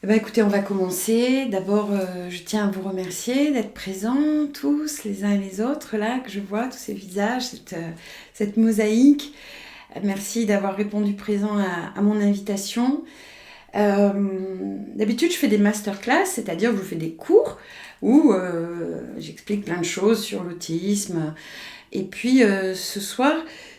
Eh ben, écoutez, on va commencer. D'abord, je tiens à vous remercier d'être présents tous, les uns et les autres, là, que je vois, tous ces visages, cette mosaïque. Merci d'avoir répondu présent à mon invitation. D'habitude, je fais des masterclass, c'est-à-dire que je fais des cours où j'explique plein de choses sur l'autisme. Et puis, ce soir,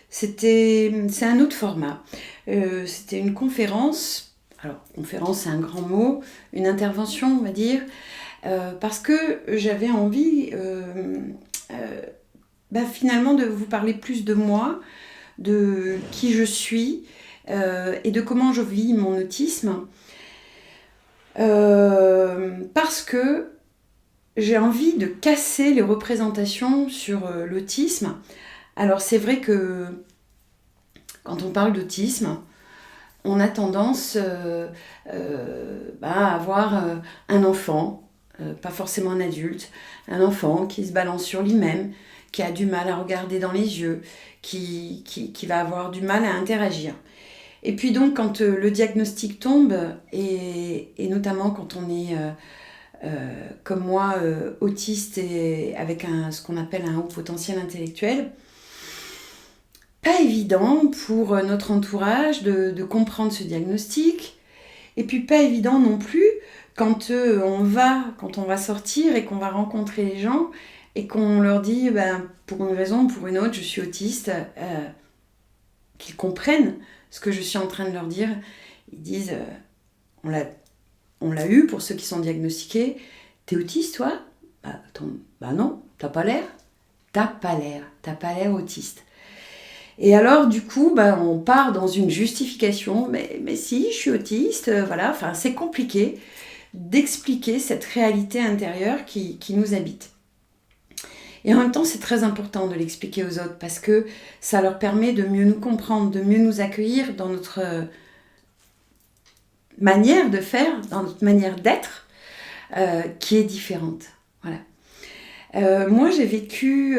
c'est un autre format. C'était une conférence. Alors, conférence, c'est un grand mot, une intervention, on va dire, parce que j'avais envie, finalement, de vous parler plus de moi, de qui je suis et de comment je vis mon autisme, parce que j'ai envie de casser les représentations sur l'autisme. Alors, c'est vrai que quand on parle d'autisme, on a tendance à avoir un enfant, pas forcément un adulte, un enfant qui se balance sur lui-même, qui a du mal à regarder dans les yeux, qui va avoir du mal à interagir. Et puis donc quand le diagnostic tombe, et notamment quand on est comme moi autiste et avec ce qu'on appelle un haut potentiel intellectuel, pas évident pour notre entourage de comprendre ce diagnostic, et puis pas évident non plus quand on va sortir et qu'on va rencontrer les gens et qu'on leur dit pour une raison ou pour une autre je suis autiste, qu'ils comprennent ce que je suis en train de leur dire. Ils disent on l'a eu pour ceux qui sont diagnostiqués. T'es autiste toi? Non, t'as pas l'air autiste. Et alors, du coup, on part dans une justification. Mais si, je suis autiste, voilà. Enfin, c'est compliqué d'expliquer cette réalité intérieure qui nous habite. Et en même temps, c'est très important de l'expliquer aux autres parce que ça leur permet de mieux nous comprendre, de mieux nous accueillir dans notre manière de faire, dans notre manière d'être, qui est différente. Voilà. Moi, j'ai vécu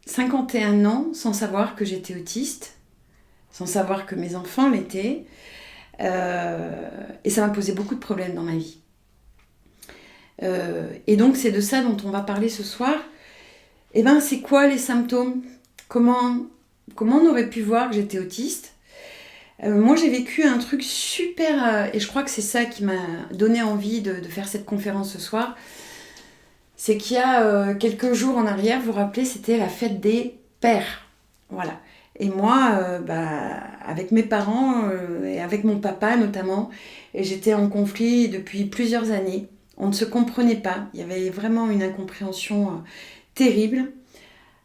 51 ans sans savoir que j'étais autiste, sans savoir que mes enfants l'étaient. Et ça m'a posé beaucoup de problèmes dans ma vie. Et donc c'est de ça dont on va parler ce soir. Et c'est quoi les symptômes? Comment on aurait pu voir que j'étais autiste? Moi j'ai vécu un truc super, et je crois que c'est ça qui m'a donné envie de faire cette conférence ce soir. C'est qu'il y a quelques jours en arrière, vous vous rappelez, c'était la fête des pères. Voilà. Et moi, avec mes parents et avec mon papa notamment, j'étais en conflit depuis plusieurs années. On ne se comprenait pas. Il y avait vraiment une incompréhension terrible,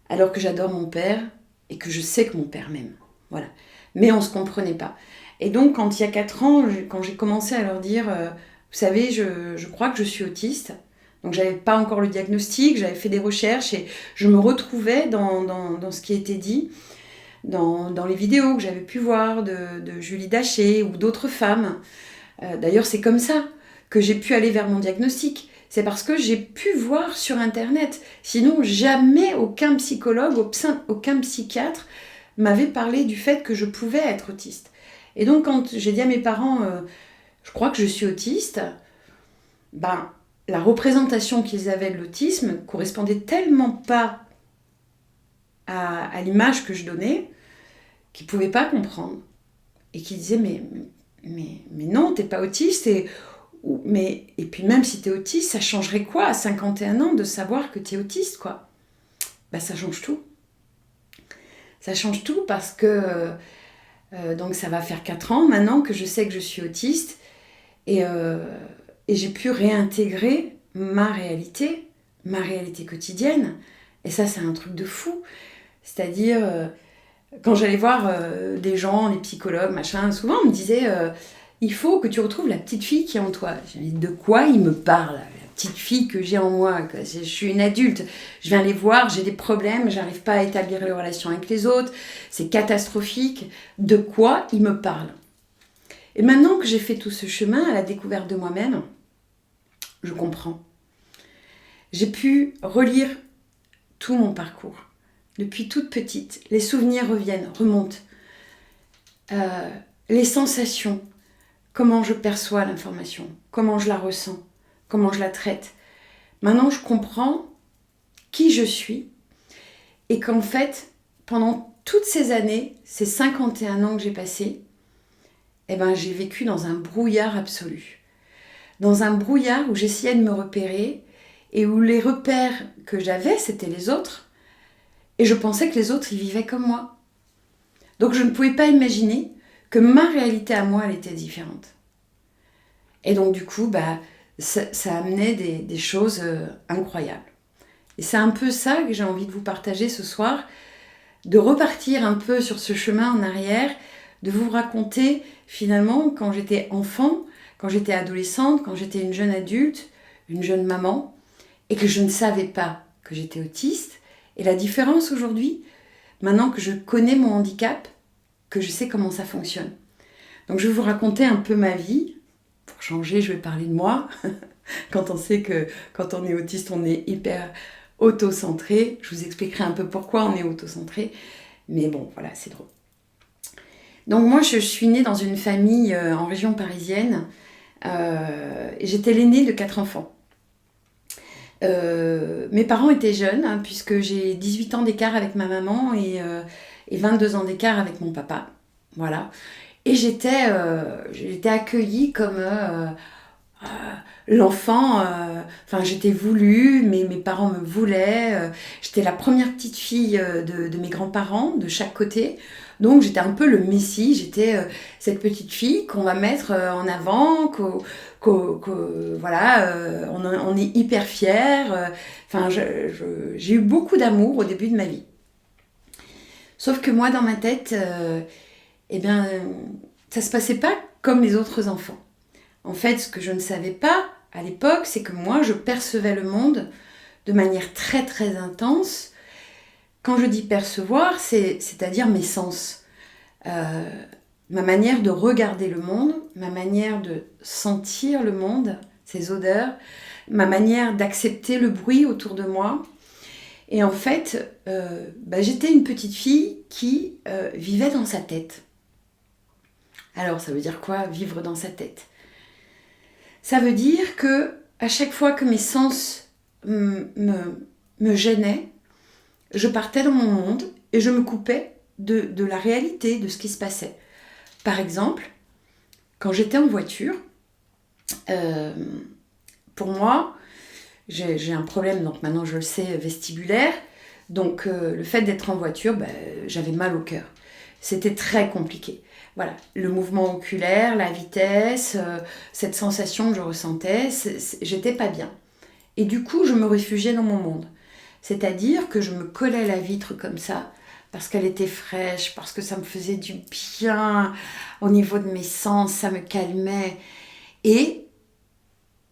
alors que j'adore mon père et que je sais que mon père m'aime. Voilà. Mais on ne se comprenait pas. Et donc, quand il y a 4 ans, quand j'ai commencé à leur dire, vous savez, je crois que je suis autiste. Donc, j'avais pas encore le diagnostic, j'avais fait des recherches et je me retrouvais dans ce qui était dit. Dans les vidéos que j'avais pu voir de Julie Daché ou d'autres femmes. D'ailleurs, c'est comme ça que j'ai pu aller vers mon diagnostic. C'est parce que j'ai pu voir sur Internet. Sinon, jamais aucun psychologue, aucun psychiatre m'avait parlé du fait que je pouvais être autiste. Et donc, quand j'ai dit à mes parents, je crois que je suis autiste, la représentation qu'ils avaient de l'autisme correspondait tellement pas à l'image que je donnais, qui ne pouvaient pas comprendre. Et qui disaient, mais non, t'es pas autiste. Et puis même si t'es autiste, ça changerait quoi à 51 ans de savoir que t'es autiste, quoi? Ça change tout. Ça change tout parce que donc ça va faire 4 ans maintenant que je sais que je suis autiste. Et j'ai pu réintégrer ma réalité quotidienne. Et ça, c'est un truc de fou. C'est-à-dire, quand j'allais voir des gens, les psychologues, machin, souvent on me disait il faut que tu retrouves la petite fille qui est en toi. J'ai dit, de quoi il me parle? La petite fille que j'ai en moi, que je suis une adulte, je viens les voir, j'ai des problèmes, j'arrive pas à établir les relations avec les autres, c'est catastrophique. De quoi il me parle? Et maintenant que j'ai fait tout ce chemin à la découverte de moi-même, je comprends. J'ai pu relire tout mon parcours. Depuis toute petite, les souvenirs remontent. Les sensations. comment je perçois l'information, comment je la ressens, comment je la traite. Maintenant, je comprends qui je suis et qu'en fait, pendant toutes ces années, ces 51 ans que j'ai passés, j'ai vécu dans un brouillard absolu. Dans un brouillard où j'essayais de me repérer et où les repères que j'avais, c'était les autres. Et je pensais que les autres, ils vivaient comme moi. Donc je ne pouvais pas imaginer que ma réalité à moi, elle était différente. Et donc du coup, ça amenait des choses incroyables. Et c'est un peu ça que j'ai envie de vous partager ce soir, de repartir un peu sur ce chemin en arrière, de vous raconter finalement quand j'étais enfant, quand j'étais adolescente, quand j'étais une jeune adulte, une jeune maman, et que je ne savais pas que j'étais autiste. Et la différence aujourd'hui, maintenant que je connais mon handicap, que je sais comment ça fonctionne. Donc je vais vous raconter un peu ma vie. Pour changer, je vais parler de moi. Quand on sait que quand on est autiste, on est hyper auto-centré. Je vous expliquerai un peu pourquoi on est auto-centré. Mais bon, voilà, c'est drôle. Donc moi, je suis née dans une famille en région parisienne. Et j'étais l'aînée de 4 enfants. Mes parents étaient jeunes, puisque j'ai 18 ans d'écart avec ma maman et 22 ans d'écart avec mon papa. Voilà. Et j'étais accueillie comme l'enfant, j'étais voulue, mes parents me voulaient, j'étais la première petite fille de mes grands-parents, de chaque côté, donc j'étais un peu le messie, j'étais cette petite fille qu'on va mettre en avant, on est hyper fiers, j'ai eu beaucoup d'amour au début de ma vie. Sauf que moi, dans ma tête, ça se passait pas comme les autres enfants. En fait, ce que je ne savais pas à l'époque, c'est que moi, je percevais le monde de manière très très intense. Quand je dis percevoir, c'est-à-dire mes sens. Ma manière de regarder le monde, ma manière de sentir le monde, ses odeurs, ma manière d'accepter le bruit autour de moi. Et en fait, j'étais une petite fille qui vivait dans sa tête. Alors, ça veut dire quoi, vivre dans sa tête ? Ça veut dire que à chaque fois que mes sens me gênaient, je partais dans mon monde et je me coupais de la réalité, de ce qui se passait. Par exemple, quand j'étais en voiture, pour moi, j'ai un problème, donc maintenant je le sais, vestibulaire. Donc le fait d'être en voiture, j'avais mal au cœur. C'était très compliqué. Voilà, le mouvement oculaire, la vitesse, cette sensation que je ressentais, j'étais pas bien. Et du coup, je me réfugiais dans mon monde. C'est-à-dire que je me collais à la vitre comme ça, parce qu'elle était fraîche, parce que ça me faisait du bien au niveau de mes sens, ça me calmait. Et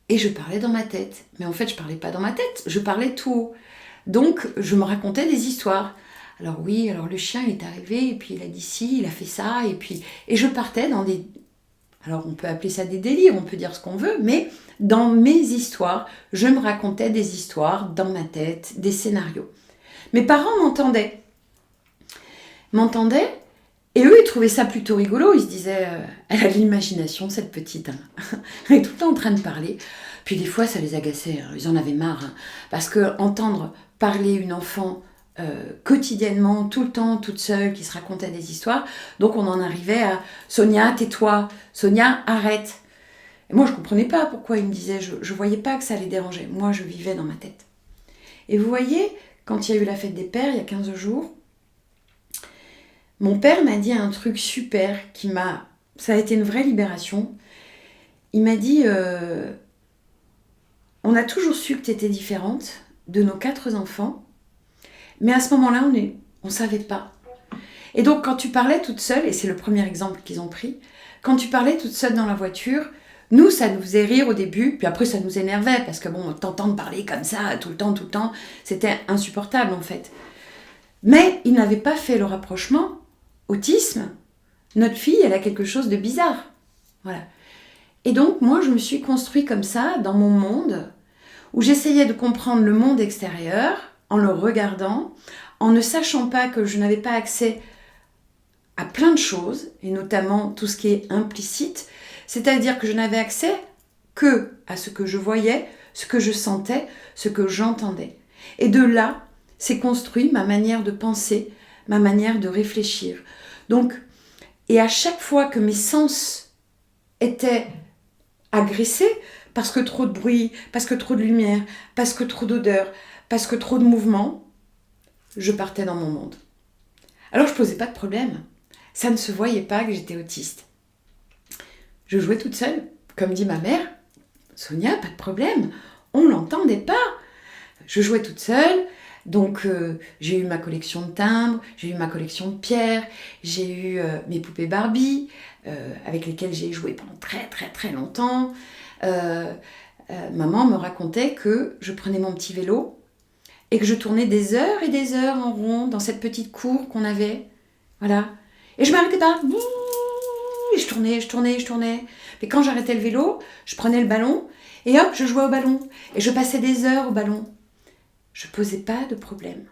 je parlais dans ma tête. Mais en fait, je parlais pas dans ma tête, je parlais tout haut. Donc, je me racontais des histoires. Alors oui, le chien il est arrivé, et puis il a dit ci, il a fait ça, et je partais dans des... Alors on peut appeler ça des délires, on peut dire ce qu'on veut, mais dans mes histoires, je me racontais des histoires dans ma tête, des scénarios. Mes parents m'entendaient, et eux ils trouvaient ça plutôt rigolo, ils se disaient, elle a de l'imagination cette petite, elle est tout le temps en train de parler. Puis des fois ça les agaçait, ils en avaient marre, parce que entendre parler une enfant quotidiennement, tout le temps, toute seule, qui se racontait des histoires. Donc on en arrivait à « Sonia, tais-toi, Sonia, arrête ». Et moi je ne comprenais pas pourquoi ils me disaient, je ne voyais pas que ça les dérangeait. Moi je vivais dans ma tête. Et vous voyez, quand il y a eu la fête des pères, il y a 15 jours, mon père m'a dit un truc super ça a été une vraie libération. Il m'a dit on a toujours su que tu étais différente de nos 4 enfants, mais à ce moment-là, on ne savait pas. Et donc, quand tu parlais toute seule, et c'est le premier exemple qu'ils ont pris, quand tu parlais toute seule dans la voiture, nous, ça nous faisait rire au début, puis après, ça nous énervait, parce que t'entendre parler comme ça, tout le temps, c'était insupportable, en fait. Mais ils n'avaient pas fait le rapprochement. Autisme, notre fille, elle a quelque chose de bizarre. Voilà. Et donc, moi, je me suis construite comme ça, dans mon monde, où j'essayais de comprendre le monde extérieur, en le regardant, en ne sachant pas que je n'avais pas accès à plein de choses, et notamment tout ce qui est implicite, C'est-à-dire que je n'avais accès que à ce que je voyais, ce que je sentais, ce que j'entendais. Et de là, s'est construit ma manière de penser, ma manière de réfléchir. Donc, et à chaque fois que mes sens étaient agressés, parce que trop de bruit, parce que trop de lumière, parce que trop d'odeur, parce que trop de mouvement, je partais dans mon monde. Alors je ne posais pas de problème. Ça ne se voyait pas que j'étais autiste. Je jouais toute seule, comme dit ma mère. Sonia, pas de problème, on ne l'entendait pas. Je jouais toute seule, donc j'ai eu ma collection de timbres, j'ai eu ma collection de pierres, j'ai eu mes poupées Barbie, avec lesquelles j'ai joué pendant très très très longtemps. Maman me racontait que je prenais mon petit vélo et que je tournais des heures et des heures en rond dans cette petite cour qu'on avait. Voilà. Et je m'arrêtais pas. Et je tournais. Mais quand j'arrêtais le vélo, je prenais le ballon et hop, je jouais au ballon. Et je passais des heures au ballon. Je posais pas de problème.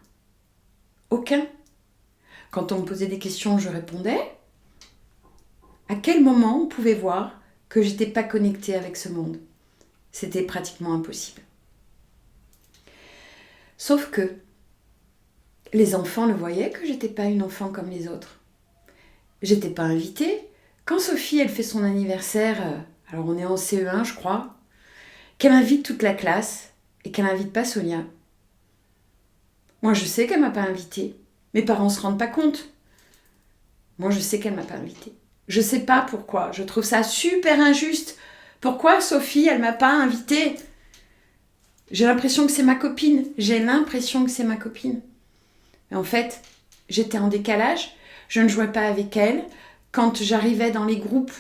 Aucun. Quand on me posait des questions, je répondais. À quel moment on pouvait voir que j'étais pas connectée avec ce monde? C'était pratiquement impossible. Sauf que les enfants le voyaient que j'étais pas une enfant comme les autres. J'étais pas invitée. Quand Sophie, elle fait son anniversaire, alors on est en CE1 je crois, qu'elle invite toute la classe et qu'elle n'invite pas Sonia. Moi je sais qu'elle m'a pas invitée. Mes parents se rendent pas compte. Moi je sais qu'elle m'a pas invitée. Je sais pas pourquoi. Je trouve ça super injuste. Pourquoi Sophie, elle m'a pas invitée? J'ai l'impression que c'est ma copine. Mais en fait, j'étais en décalage. Je ne jouais pas avec elle. Quand j'arrivais dans les groupes,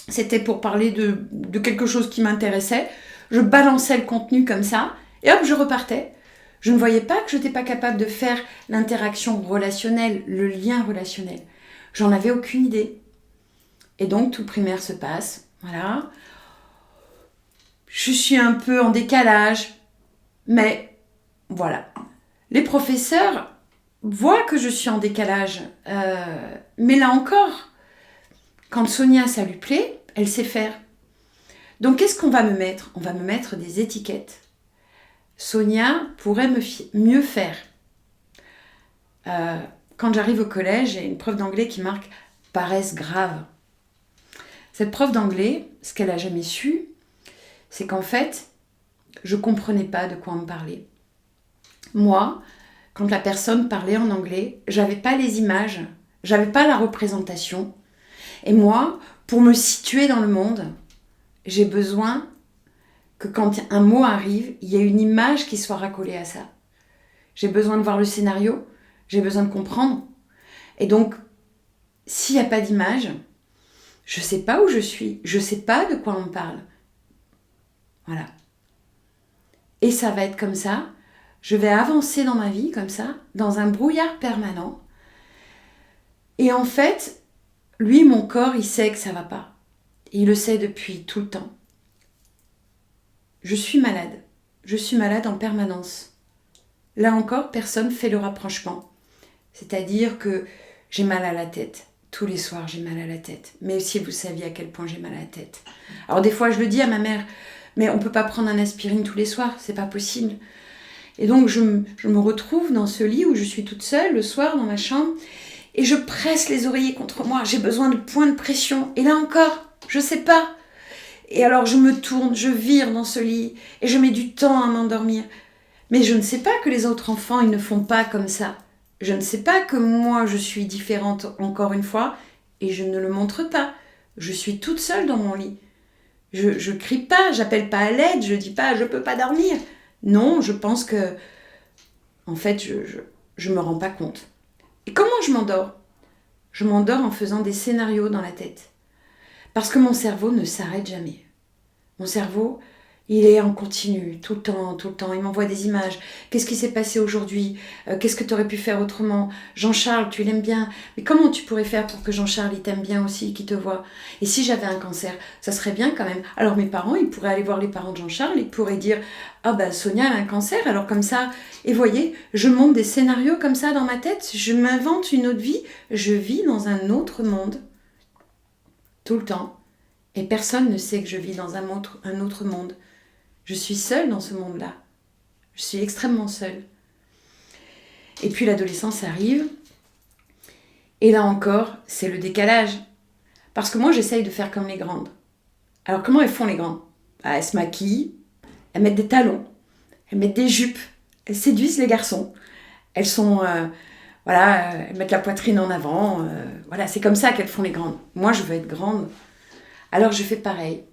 c'était pour parler de quelque chose qui m'intéressait. Je balançais le contenu comme ça. Et hop, je repartais. Je ne voyais pas que je n'étais pas capable de faire l'interaction relationnelle, le lien relationnel. J'en avais aucune idée. Et donc, tout le primaire se passe. Voilà. Je suis un peu en décalage. Mais voilà. Les professeurs voient que je suis en décalage. Mais là encore, quand Sonia, ça lui plaît, elle sait faire. Donc, qu'est-ce qu'on va me mettre? On va me mettre des étiquettes. Sonia pourrait mieux faire. Quand j'arrive au collège, j'ai une prof d'anglais qui marque « paresse grave ». Cette prof d'anglais, ce qu'elle n'a jamais su, c'est qu'en fait, je ne comprenais pas de quoi on me parlait. Moi, quand la personne parlait en anglais, je n'avais pas les images, je n'avais pas la représentation. Et moi, pour me situer dans le monde, j'ai besoin que quand un mot arrive, il y ait une image qui soit raccolée à ça. J'ai besoin de voir le scénario, j'ai besoin de comprendre. Et donc, s'il n'y a pas d'image, je ne sais pas où je suis, je ne sais pas de quoi on me parle. Voilà. Et ça va être comme ça. Je vais avancer dans ma vie comme ça, dans un brouillard permanent. Et en fait, lui, mon corps, il sait que ça ne va pas. Il le sait depuis tout le temps. Je suis malade. Je suis malade en permanence. Là encore, personne ne fait le rapprochement. C'est-à-dire que j'ai mal à la tête. Tous les soirs, j'ai mal à la tête. Mais si vous saviez à quel point j'ai mal à la tête. Alors des fois, je le dis à ma mère, mais on ne peut pas prendre un aspirine tous les soirs, c'est pas possible. Et donc, je me retrouve dans ce lit où je suis toute seule, le soir, dans ma chambre, et je presse les oreillers contre moi. J'ai besoin de points de pression. Et là encore, je ne sais pas. Et alors, je me tourne, je vire dans ce lit, et je mets du temps à m'endormir. Mais je ne sais pas que les autres enfants, ils ne font pas comme ça. Je ne sais pas que moi, je suis différente encore une fois, et je ne le montre pas. Je suis toute seule dans mon lit. Je crie pas, j'appelle pas à l'aide, je dis pas « je peux pas dormir ». Non, je pense que, en fait, je me rends pas compte. Et comment je m'endors? Je m'endors en faisant des scénarios dans la tête. Parce que mon cerveau ne s'arrête jamais. Mon cerveau, il est en continu, tout le temps. Il m'envoie des images. Qu'est-ce qui s'est passé aujourd'hui? Qu'est-ce que tu aurais pu faire autrement? Jean-Charles, tu l'aimes bien. Mais comment tu pourrais faire pour que Jean-Charles, il t'aime bien aussi, qu'il te voit? Et si j'avais un cancer, ça serait bien quand même. Alors mes parents, ils pourraient aller voir les parents de Jean-Charles. Ils pourraient dire « Ah ben Sonia a un cancer, alors comme ça... » Et voyez, je monte des scénarios comme ça dans ma tête. Je m'invente une autre vie. Je vis dans un autre monde. Tout le temps. Et personne ne sait que je vis dans un autre monde. Je suis seule dans ce monde-là. Je suis extrêmement seule. Et puis l'adolescence arrive. Et là encore, c'est le décalage. Parce que moi, j'essaye de faire comme les grandes. Alors comment elles font les grandes? Elles se maquillent, elles mettent des talons, elles mettent des jupes, elles séduisent les garçons. Elles sont... elles mettent la poitrine en avant. Voilà, c'est comme ça qu'elles font les grandes. Moi, je veux être grande. Alors je fais pareil.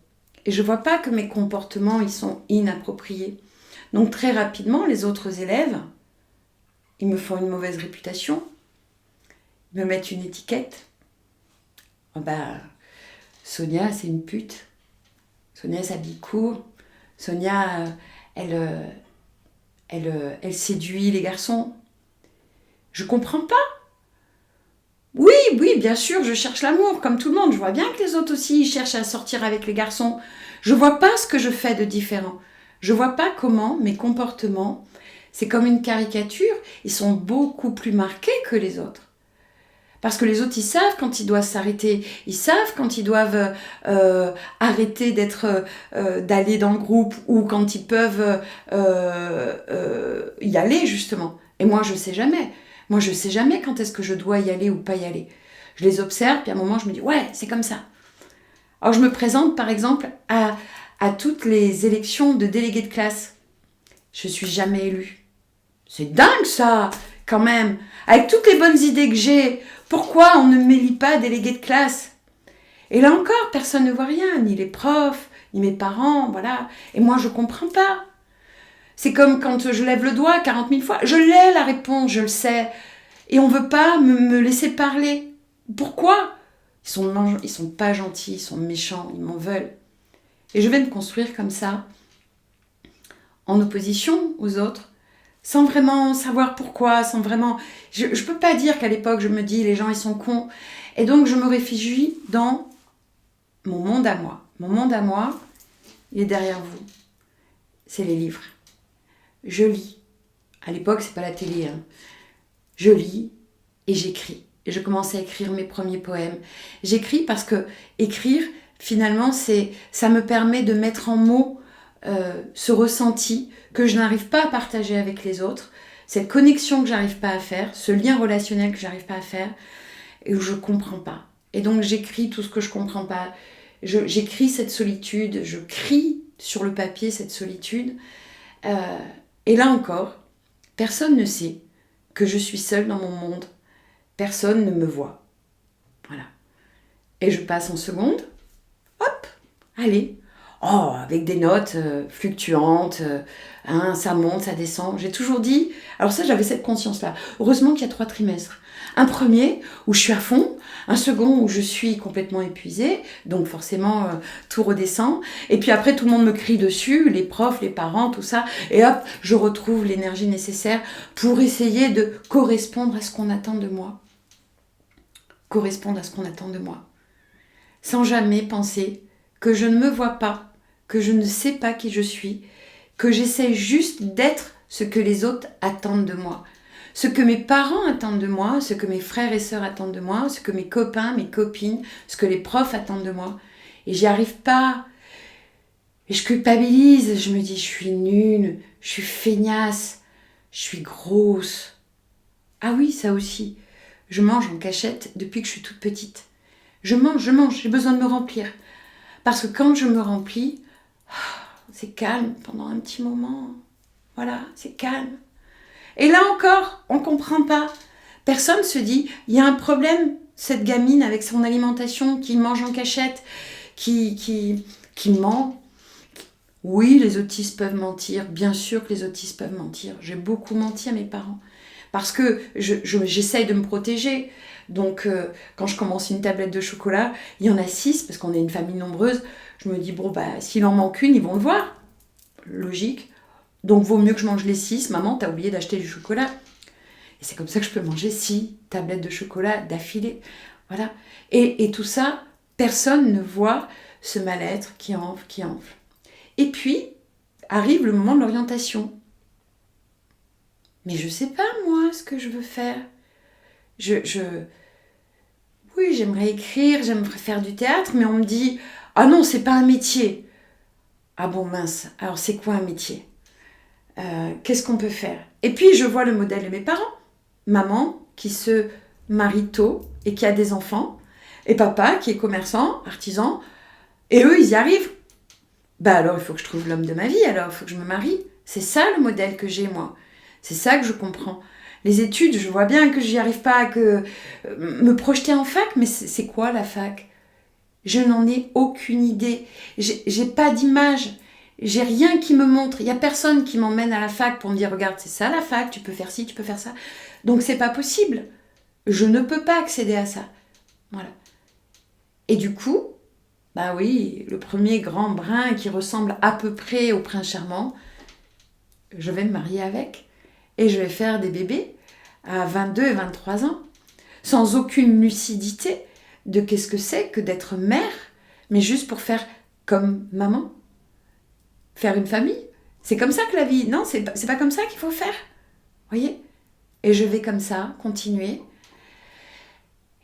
Et je vois pas que mes comportements, ils sont inappropriés. Donc très rapidement, les autres élèves, ils me font une mauvaise réputation. Ils me mettent une étiquette. Oh Sonia, c'est une pute. Sonia s'habille court. Sonia, elle séduit les garçons. Je comprends pas. Oui, bien sûr, je cherche l'amour, comme tout le monde. Je vois bien que les autres aussi, ils cherchent à sortir avec les garçons. Je vois pas ce que je fais de différent. Je vois pas comment mes comportements, c'est comme une caricature, ils sont beaucoup plus marqués que les autres. Parce que les autres, ils savent quand ils doivent s'arrêter. Ils savent quand ils doivent arrêter d'aller dans le groupe ou quand ils peuvent y aller, justement. Et moi, je sais jamais. Moi, je sais jamais quand est-ce que je dois y aller ou pas y aller. Je les observe, puis à un moment, je me dis, ouais, c'est comme ça. Alors, je me présente, par exemple, à toutes les élections de délégués de classe. Je suis jamais élue. C'est dingue, ça, quand même. Avec toutes les bonnes idées que j'ai, pourquoi on ne m'élit pas délégué de classe? Et là encore, personne ne voit rien, ni les profs, ni mes parents, voilà. Et moi, je comprends pas. C'est comme quand je lève le doigt 40 000 fois. Je l'ai, la réponse, je le sais. Et on veut pas me laisser parler. Pourquoi? Ils sont pas gentils, ils sont méchants, ils m'en veulent. Et je vais me construire comme ça, en opposition aux autres, sans vraiment savoir pourquoi, sans vraiment... Je peux pas dire qu'à l'époque, je me dis, les gens, ils sont cons. Et donc, je me réfugie dans mon monde à moi. Mon monde à moi, il est derrière vous. C'est les livres. Je lis. À l'époque, c'est pas la télé. Hein. Je lis et j'écris. Et je commence à écrire mes premiers poèmes. J'écris parce que écrire, finalement, ça me permet de mettre en mots ce ressenti que je n'arrive pas à partager avec les autres, cette connexion que j'arrive pas à faire, ce lien relationnel que j'arrive pas à faire et où je comprends pas. Et donc j'écris tout ce que je comprends pas. J'écris cette solitude, je crie sur le papier cette solitude. Et là encore, personne ne sait que je suis seule dans mon monde. Personne ne me voit. Voilà. Et je passe en seconde. Hop, allez. Oh, avec des notes fluctuantes, ça monte, ça descend. J'ai toujours dit, alors ça j'avais cette conscience-là. Heureusement qu'il y a 3 trimestres. Un premier où je suis à fond, un second où je suis complètement épuisée, donc forcément tout redescend. Et puis après tout le monde me crie dessus, les profs, les parents, tout ça. Et hop, je retrouve l'énergie nécessaire pour essayer de correspondre à ce qu'on attend de moi. Correspondre à ce qu'on attend de moi. Sans jamais penser que je ne me vois pas, que je ne sais pas qui je suis, que j'essaie juste d'être ce que les autres attendent de moi. Ce que mes parents attendent de moi, ce que mes frères et sœurs attendent de moi, ce que mes copains, mes copines, ce que les profs attendent de moi. Et j'y arrive pas. Et je culpabilise, je me dis je suis nulle, je suis feignasse, je suis grosse. Ah oui, ça aussi. Je mange en cachette depuis que je suis toute petite. Je mange, j'ai besoin de me remplir. Parce que quand je me remplis, c'est calme pendant un petit moment. Voilà, c'est calme. Et là encore, on ne comprend pas. Personne se dit, il y a un problème, cette gamine avec son alimentation, qui mange en cachette, qui ment. Oui, les autistes peuvent mentir. Bien sûr que les autistes peuvent mentir. J'ai beaucoup menti à mes parents. Parce que j'essaye de me protéger. Donc, quand je commence une tablette de chocolat, il y en a 6, parce qu'on est une famille nombreuse. Je me dis, s'il en manque une, ils vont le voir. Logique. Donc, vaut mieux que je mange les 6. Maman, t'as oublié d'acheter du chocolat. Et c'est comme ça que je peux manger 6 tablettes de chocolat d'affilée. Voilà. Et tout ça, personne ne voit ce mal-être qui enfle. Et puis, arrive le moment de l'orientation. Mais je sais pas, moi, ce que je veux faire. Oui, j'aimerais écrire, j'aimerais faire du théâtre, mais on me dit « Ah non, c'est pas un métier. Ah bon, mince, alors c'est quoi un métier? Qu'est-ce qu'on peut faire? Et puis je vois le modèle de mes parents. Maman qui se marie tôt et qui a des enfants, et papa qui est commerçant, artisan, et eux, ils y arrivent. Bah alors, il faut que je trouve l'homme de ma vie, alors il faut que je me marie. C'est ça le modèle que j'ai, moi. C'est ça que je comprends. Les études, je vois bien que j'y arrive pas, que me projeter en fac, mais c'est quoi la fac? Je n'en ai aucune idée. J'ai pas d'image. J'ai rien qui me montre. Il y a personne qui m'emmène à la fac pour me dire, regarde, c'est ça la fac, tu peux faire ci, tu peux faire ça. Donc c'est pas possible. Je ne peux pas accéder à ça. Voilà. Et du coup, bah oui, le premier grand brin qui ressemble à peu près au prince charmant, je vais me marier avec. Et je vais faire des bébés à 22 et 23 ans, sans aucune lucidité de qu'est-ce que c'est que d'être mère, mais juste pour faire comme maman, faire une famille. C'est comme ça que la vie, non, c'est pas comme ça qu'il faut faire. Voyez? Et je vais comme ça, continuer.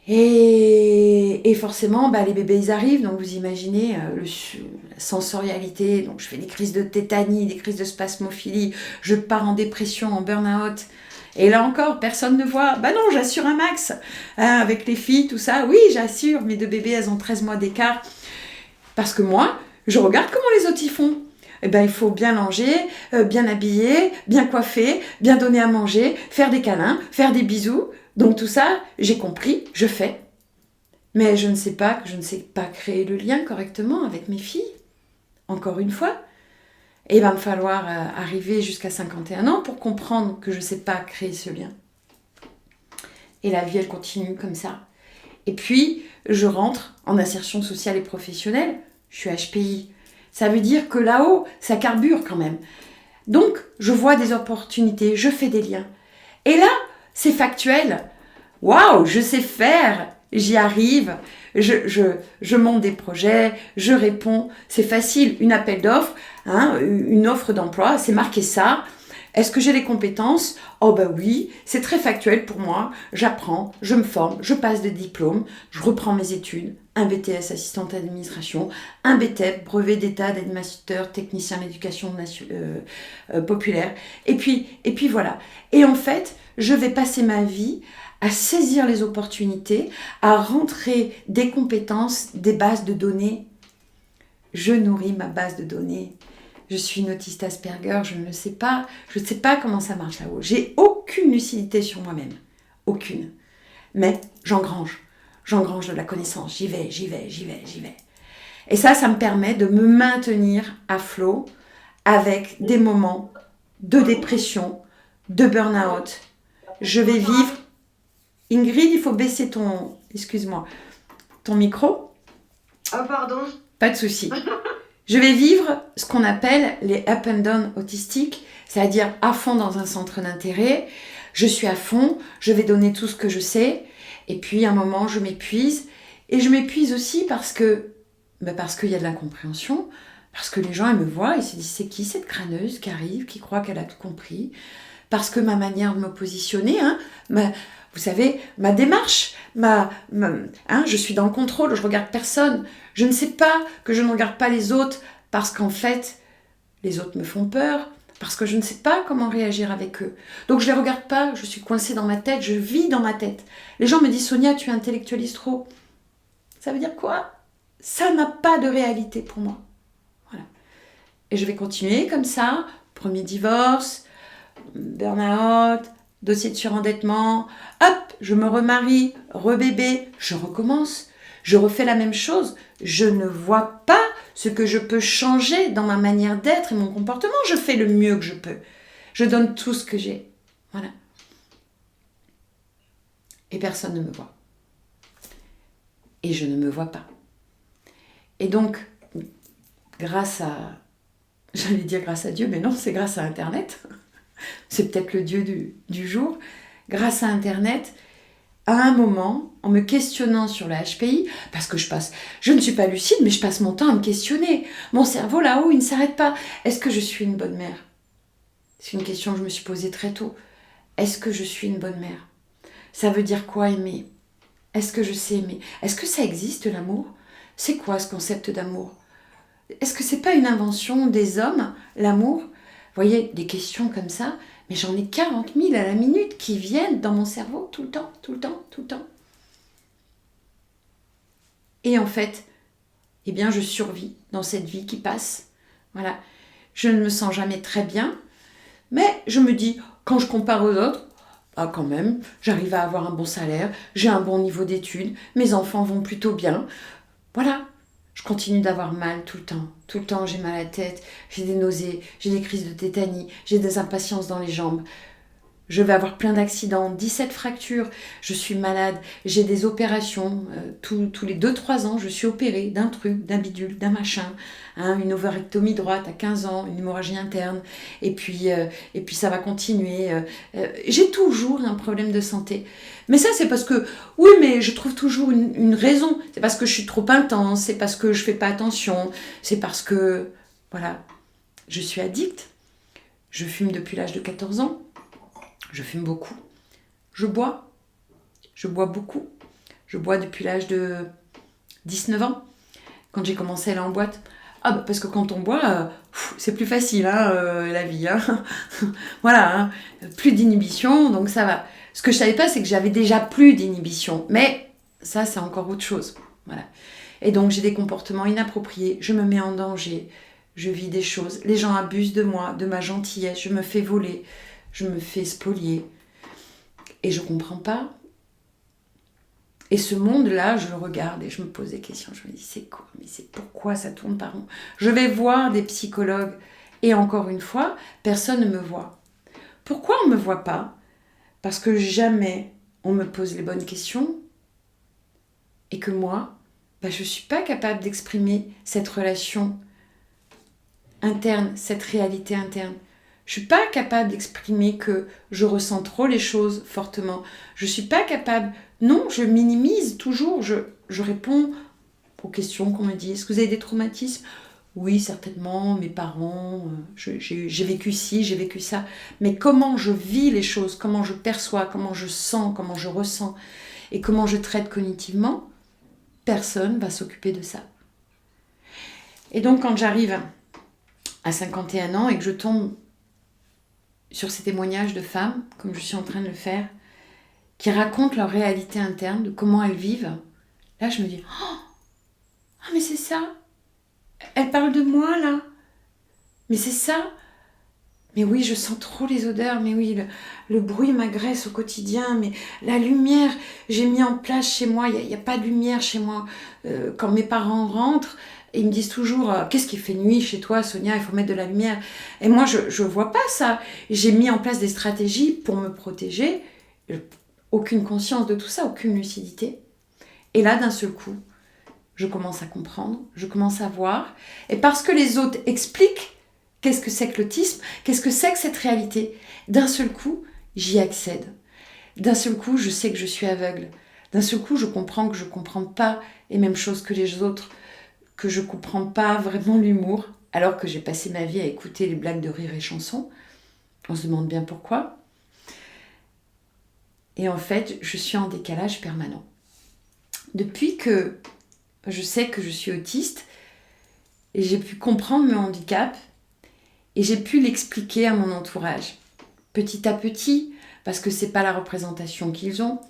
Et forcément, bah, les bébés, ils arrivent, donc vous imaginez la sensorialité. Donc je fais des crises de tétanie, des crises de spasmophilie, je pars en dépression, en burn-out. Et là encore, personne ne voit. Bah non, j'assure un max. Hein, avec les filles, tout ça. Oui, j'assure, mes deux bébés, elles ont 13 mois d'écart. Parce que moi, je regarde comment les autres y font. Eh ben, il faut bien manger, bien habiller, bien coiffer, bien donner à manger, faire des câlins, faire des bisous. Donc tout ça, j'ai compris, je fais. Mais je ne sais pas que je ne sais pas créer le lien correctement avec mes filles. Encore une fois. Et il va me falloir arriver jusqu'à 51 ans pour comprendre que je ne sais pas créer ce lien. Et la vie, elle continue comme ça. Et puis, je rentre en insertion sociale et professionnelle. Je suis HPI. Ça veut dire que là-haut, ça carbure quand même. Donc, je vois des opportunités, je fais des liens. Et là, c'est factuel. Waouh, je sais faire, j'y arrive, je monte des projets, je réponds. C'est facile, une appel d'offres, hein, une offre d'emploi, c'est marqué ça. Est-ce que j'ai les compétences? Oh bah oui, c'est très factuel pour moi. J'apprends, je me forme, je passe des diplômes, je reprends mes études. Un BTS assistante d'administration, un BTEP, brevet d'état d'animateur technicien d'éducation populaire. Et puis voilà. Et en fait, je vais passer ma vie à saisir les opportunités, à rentrer des compétences, des bases de données. Je nourris ma base de données. Je suis une autiste Asperger, je ne sais pas comment ça marche là-haut. J'ai aucune lucidité sur moi-même. Aucune. Mais j'engrange de la connaissance. J'y vais. Et ça me permet de me maintenir à flot avec des moments de dépression, de burn-out. Je vais vivre... Ingrid, il faut baisser ton micro. Oh, pardon. Pas de souci. Je vais vivre ce qu'on appelle les up and down autistiques, c'est-à-dire à fond dans un centre d'intérêt. Je suis à fond, je vais donner tout ce que je sais, et puis à un moment je m'épuise. Et je m'épuise aussi parce qu'il y a de l'incompréhension, parce que les gens ils me voient, ils se disent c'est qui cette crâneuse qui arrive, qui croit qu'elle a tout compris, parce que ma manière de me positionner, vous savez, ma démarche, je suis dans le contrôle, je regarde personne. Je ne sais pas que je ne regarde pas les autres parce qu'en fait, les autres me font peur, parce que je ne sais pas comment réagir avec eux. Donc je ne les regarde pas, je suis coincée dans ma tête, je vis dans ma tête. Les gens me disent, Sonia, tu intellectualises trop. Ça veut dire quoi? Ça n'a pas de réalité pour moi. Voilà. Et je vais continuer comme ça, premier divorce, burn-out, dossier de surendettement, hop, je me remarie, rebébé, je recommence, je refais la même chose, je ne vois pas ce que je peux changer dans ma manière d'être et mon comportement, je fais le mieux que je peux, je donne tout ce que j'ai, voilà. Et personne ne me voit. Et je ne me vois pas. Et donc, grâce à Dieu, mais non, c'est grâce à Internet, c'est peut-être le Dieu du jour, grâce à Internet, à un moment, en me questionnant sur la HPI, parce que je ne suis pas lucide, mais je passe mon temps à me questionner. Mon cerveau là-haut, il ne s'arrête pas. Est-ce que je suis une bonne mère? C'est une question que je me suis posée très tôt. Est-ce que je suis une bonne mère? Ça veut dire quoi aimer? Est-ce que je sais aimer? Est-ce que ça existe l'amour? C'est quoi ce concept d'amour? Est-ce que c'est pas une invention des hommes, l'amour? Vous voyez, des questions comme ça, mais j'en ai 40 000 à la minute qui viennent dans mon cerveau tout le temps, tout le temps, tout le temps. Et en fait, eh bien, je survis dans cette vie qui passe. Voilà. Je ne me sens jamais très bien, mais je me dis, quand je compare aux autres, ah, quand même, j'arrive à avoir un bon salaire, j'ai un bon niveau d'études, mes enfants vont plutôt bien. Voilà. Je continue d'avoir mal tout le temps. Tout le temps, j'ai mal à la tête, j'ai des nausées, j'ai des crises de tétanie, j'ai des impatiences dans les jambes. Je vais avoir plein d'accidents, 17 fractures, je suis malade, j'ai des opérations, tous les 2-3 ans, je suis opérée d'un truc, d'un bidule, d'un machin, hein, une ovarectomie droite à 15 ans, une hémorragie interne, et puis ça va continuer. J'ai toujours un problème de santé. Mais ça, c'est parce que, oui, mais je trouve toujours une raison. C'est parce que je suis trop intense, c'est parce que je fais pas attention, c'est parce que, voilà, je suis addicte. Je fume depuis l'âge de 14 ans. Je fume beaucoup. Je bois beaucoup. Je bois depuis l'âge de 19 ans, quand j'ai commencé à aller en boîte. Ah bah parce que quand on boit, c'est plus facile, hein, la vie. Hein. Voilà, hein. Plus d'inhibition, donc ça va. Ce que je savais pas, c'est que j'avais déjà plus d'inhibition. Mais ça, c'est encore autre chose. Voilà. Et donc, j'ai des comportements inappropriés. Je me mets en danger. Je vis des choses. Les gens abusent de moi, de ma gentillesse. Je me fais voler. Je me fais spolier. Et je comprends pas. Et ce monde-là, je le regarde et je me pose des questions. Je me dis, c'est quoi? Mais c'est pourquoi ça tourne par rond? Je vais voir des psychologues. Et encore une fois, personne ne me voit. Pourquoi on ne me voit pas? Parce que jamais on me pose les bonnes questions. Et que moi, je ne suis pas capable d'exprimer cette relation interne, cette réalité interne. Je ne suis pas capable d'exprimer que je ressens trop les choses fortement. Je ne suis pas capable... Non, je minimise toujours. Je réponds aux questions qu'on me dit. Est-ce que vous avez des traumatismes? Oui, certainement, mes parents, j'ai vécu ci, j'ai vécu ça. Mais comment je vis les choses, comment je perçois, comment je sens, comment je ressens et comment je traite cognitivement, personne ne va s'occuper de ça. Et donc, quand j'arrive à 51 ans et que je tombe sur ces témoignages de femmes, comme je suis en train de le faire, qui racontent leur réalité interne, de comment elles vivent, là, je me dis « Oh, mais c'est ça! Elle parle de moi, là! Mais c'est ça! Mais oui, je sens trop les odeurs, mais oui, le bruit m'agresse au quotidien, mais la lumière, j'ai mis en place chez moi, il n'y a pas de lumière chez moi. Quand mes parents rentrent, ils me disent toujours « Qu'est-ce qui fait nuit chez toi, Sonia? Il faut mettre de la lumière. » Et moi, je ne vois pas ça. J'ai mis en place des stratégies pour me protéger. Aucune conscience de tout ça, aucune lucidité. Et là, d'un seul coup, je commence à comprendre, je commence à voir. Et parce que les autres expliquent qu'est-ce que c'est que l'autisme, qu'est-ce que c'est que cette réalité, d'un seul coup, j'y accède. D'un seul coup, je sais que je suis aveugle. D'un seul coup, je comprends que je ne comprends pas les mêmes choses que les autres, que je ne comprends pas vraiment l'humour, alors que j'ai passé ma vie à écouter les blagues de rire et chansons. On se demande bien pourquoi. Et en fait, je suis en décalage permanent. Depuis que je sais que je suis autiste, et j'ai pu comprendre mon handicap, et j'ai pu l'expliquer à mon entourage, petit à petit, parce que c'est pas la représentation qu'ils ont,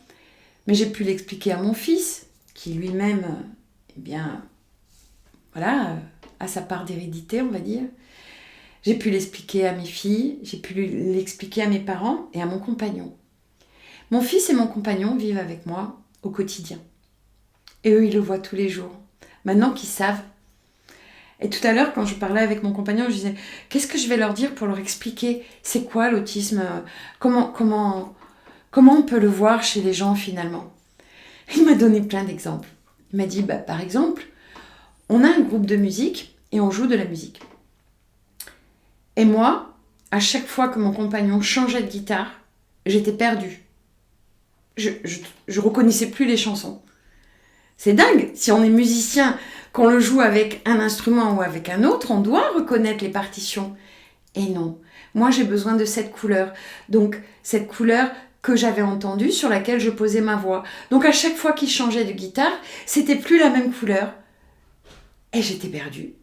mais j'ai pu l'expliquer à mon fils, qui lui-même, a sa part d'hérédité, on va dire. J'ai pu l'expliquer à mes filles, j'ai pu l'expliquer à mes parents et à mon compagnon. Mon fils et mon compagnon vivent avec moi au quotidien. Et eux, ils le voient tous les jours. Maintenant qu'ils savent. Et tout à l'heure, quand je parlais avec mon compagnon, je disais, qu'est-ce que je vais leur dire pour leur expliquer c'est quoi l'autisme, comment on peut le voir chez les gens finalement. Il m'a donné plein d'exemples. Il m'a dit, par exemple, on a un groupe de musique et on joue de la musique. Et moi, à chaque fois que mon compagnon changeait de guitare, j'étais perdue. Je reconnaissais plus les chansons. C'est dingue, si on est musicien, qu'on le joue avec un instrument ou avec un autre, on doit reconnaître les partitions. Et non, moi j'ai besoin de cette couleur. Donc cette couleur que j'avais entendue, sur laquelle je posais ma voix. Donc à chaque fois qu'il changeait de guitare, c'était plus la même couleur. et j'étais perdue.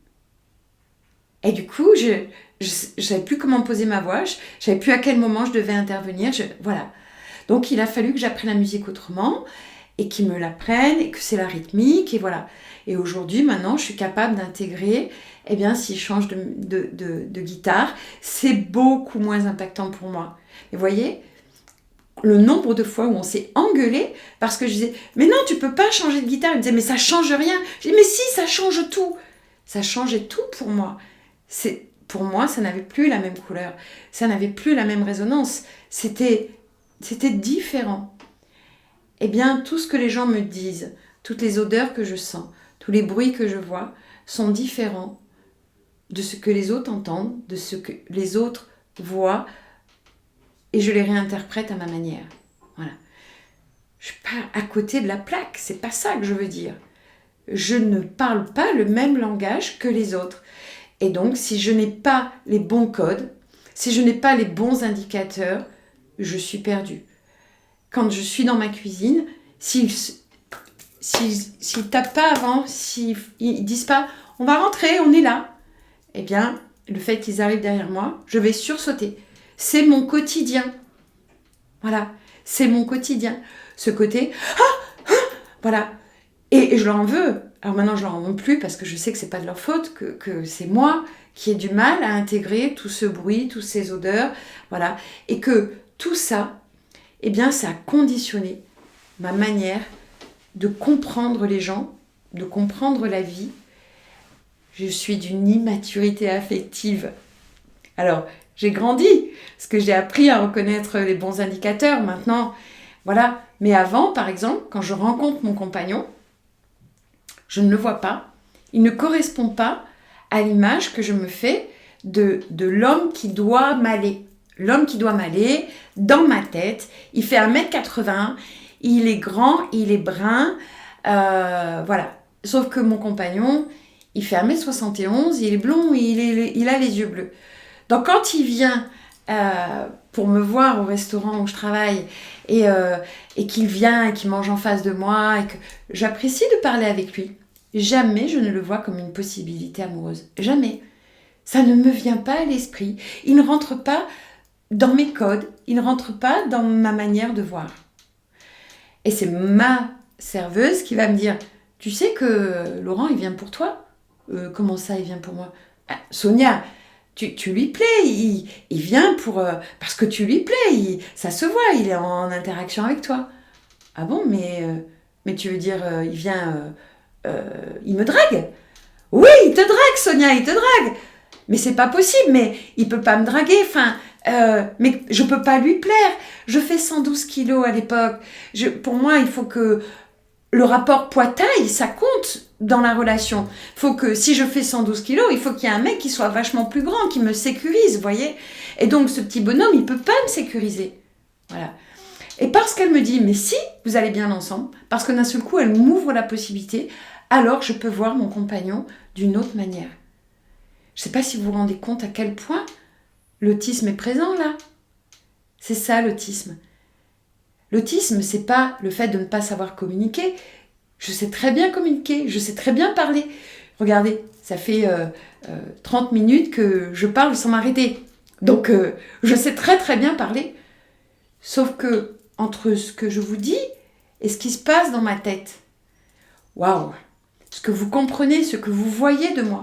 Et du coup, je ne savais plus comment poser ma voix, je ne savais plus à quel moment je devais intervenir. Voilà. Donc, il a fallu que j'apprenne la musique autrement et qu'ils me l'apprennent et que c'est la rythmique. Et voilà. Et aujourd'hui, maintenant, je suis capable d'intégrer, eh bien, si je change de guitare, c'est beaucoup moins impactant pour moi. Et vous voyez, le nombre de fois où on s'est engueulé parce que je disais « Mais non, tu peux pas changer de guitare ». Il me disait « Mais ça change rien ». Je dis « Mais si, ça change tout ». Ça changeait tout pour moi. Pour moi, ça n'avait plus la même couleur. Ça n'avait plus la même résonance. C'était différent. Eh bien, tout ce que les gens me disent, toutes les odeurs que je sens, tous les bruits que je vois, sont différents de ce que les autres entendent, de ce que les autres voient, et je les réinterprète à ma manière. Voilà. Je suis pas à côté de la plaque, c'est pas ça que je veux dire. Je ne parle pas le même langage que les autres. Et donc, si je n'ai pas les bons codes, si je n'ai pas les bons indicateurs, je suis perdue. Quand je suis dans ma cuisine, s'ils tapent pas avant, s'ils disent pas « on va rentrer, on est là », eh bien, le fait qu'ils arrivent derrière moi, je vais sursauter. C'est mon quotidien. Voilà, c'est mon quotidien. Ce côté « ah, voilà. Et je leur en veux. Alors maintenant, je leur en veux plus parce que je sais que c'est pas de leur faute, que c'est moi qui ai du mal à intégrer tout ce bruit, toutes ces odeurs, voilà. Et que tout ça, eh bien, ça a conditionné ma manière de comprendre les gens, de comprendre la vie. Je suis d'une immaturité affective. Alors, j'ai grandi, parce que j'ai appris à reconnaître les bons indicateurs maintenant, voilà. Mais avant, par exemple, quand je rencontre mon compagnon, je ne le vois pas. Il ne correspond pas à l'image que je me fais de l'homme qui doit m'aller. L'homme qui doit m'aller dans ma tête. Il fait 1m80, il est grand, il est brun, voilà. Sauf que mon compagnon, il fait 1m71, il est blond, il a les yeux bleus. Donc quand il vient pour me voir au restaurant où je travaille et qu'il vient et qu'il mange en face de moi et que j'apprécie de parler avec lui, jamais je ne le vois comme une possibilité amoureuse. Jamais. Ça ne me vient pas à l'esprit. Il ne rentre pas dans mes codes. Il ne rentre pas dans ma manière de voir. Et c'est ma serveuse qui va me dire « Tu sais que Laurent, il vient pour toi ?» Comment ça, il vient pour moi ? Ah, Sonia, tu lui plais. Il vient parce que tu lui plais. Ça se voit, il est en interaction avec toi. Ah bon, mais tu veux dire, il vient... il me drague. Oui, il te drague, Sonia, il te drague. Mais c'est pas possible, mais il peut pas me draguer, mais je peux pas lui plaire. Je fais 112 kilos à l'époque. Pour moi, il faut que le rapport poids-taille, ça compte dans la relation. Faut que si je fais 112 kilos, il faut qu'il y ait un mec qui soit vachement plus grand, qui me sécurise, vous voyez. Et donc, ce petit bonhomme, il peut pas me sécuriser. Voilà. Et parce qu'elle me dit, mais si, vous allez bien ensemble, parce que d'un seul coup, elle m'ouvre la possibilité, alors je peux voir mon compagnon d'une autre manière. Je ne sais pas si vous vous rendez compte à quel point l'autisme est présent là. C'est ça l'autisme. L'autisme, c'est pas le fait de ne pas savoir communiquer. Je sais très bien communiquer, je sais très bien parler. Regardez, ça fait 30 minutes que je parle sans m'arrêter. Donc, je sais très très bien parler. Sauf que, entre ce que je vous dis et ce qui se passe dans ma tête, waouh, ce que vous comprenez, ce que vous voyez de moi.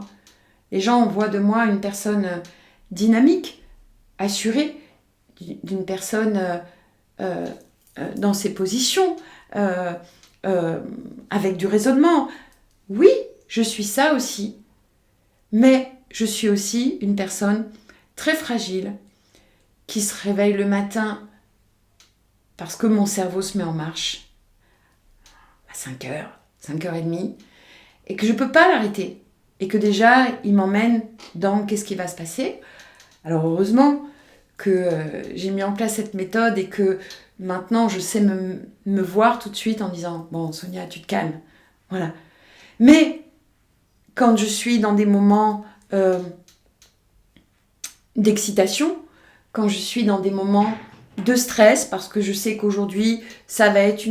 Les gens voient de moi une personne dynamique, assurée, d'une personne dans ses positions, avec du raisonnement. Oui, je suis ça aussi, mais je suis aussi une personne très fragile qui se réveille le matin parce que mon cerveau se met en marche à 5h, 5h30, et que je ne peux pas l'arrêter. Et que déjà, il m'emmène dans qu'est-ce qui va se passer. Alors heureusement que j'ai mis en place cette méthode et que maintenant, je sais me voir tout de suite en disant « Bon, Sonia, tu te calmes. » Voilà. Mais quand je suis dans des moments d'excitation, quand je suis dans des moments de stress parce que je sais qu'aujourd'hui ça va être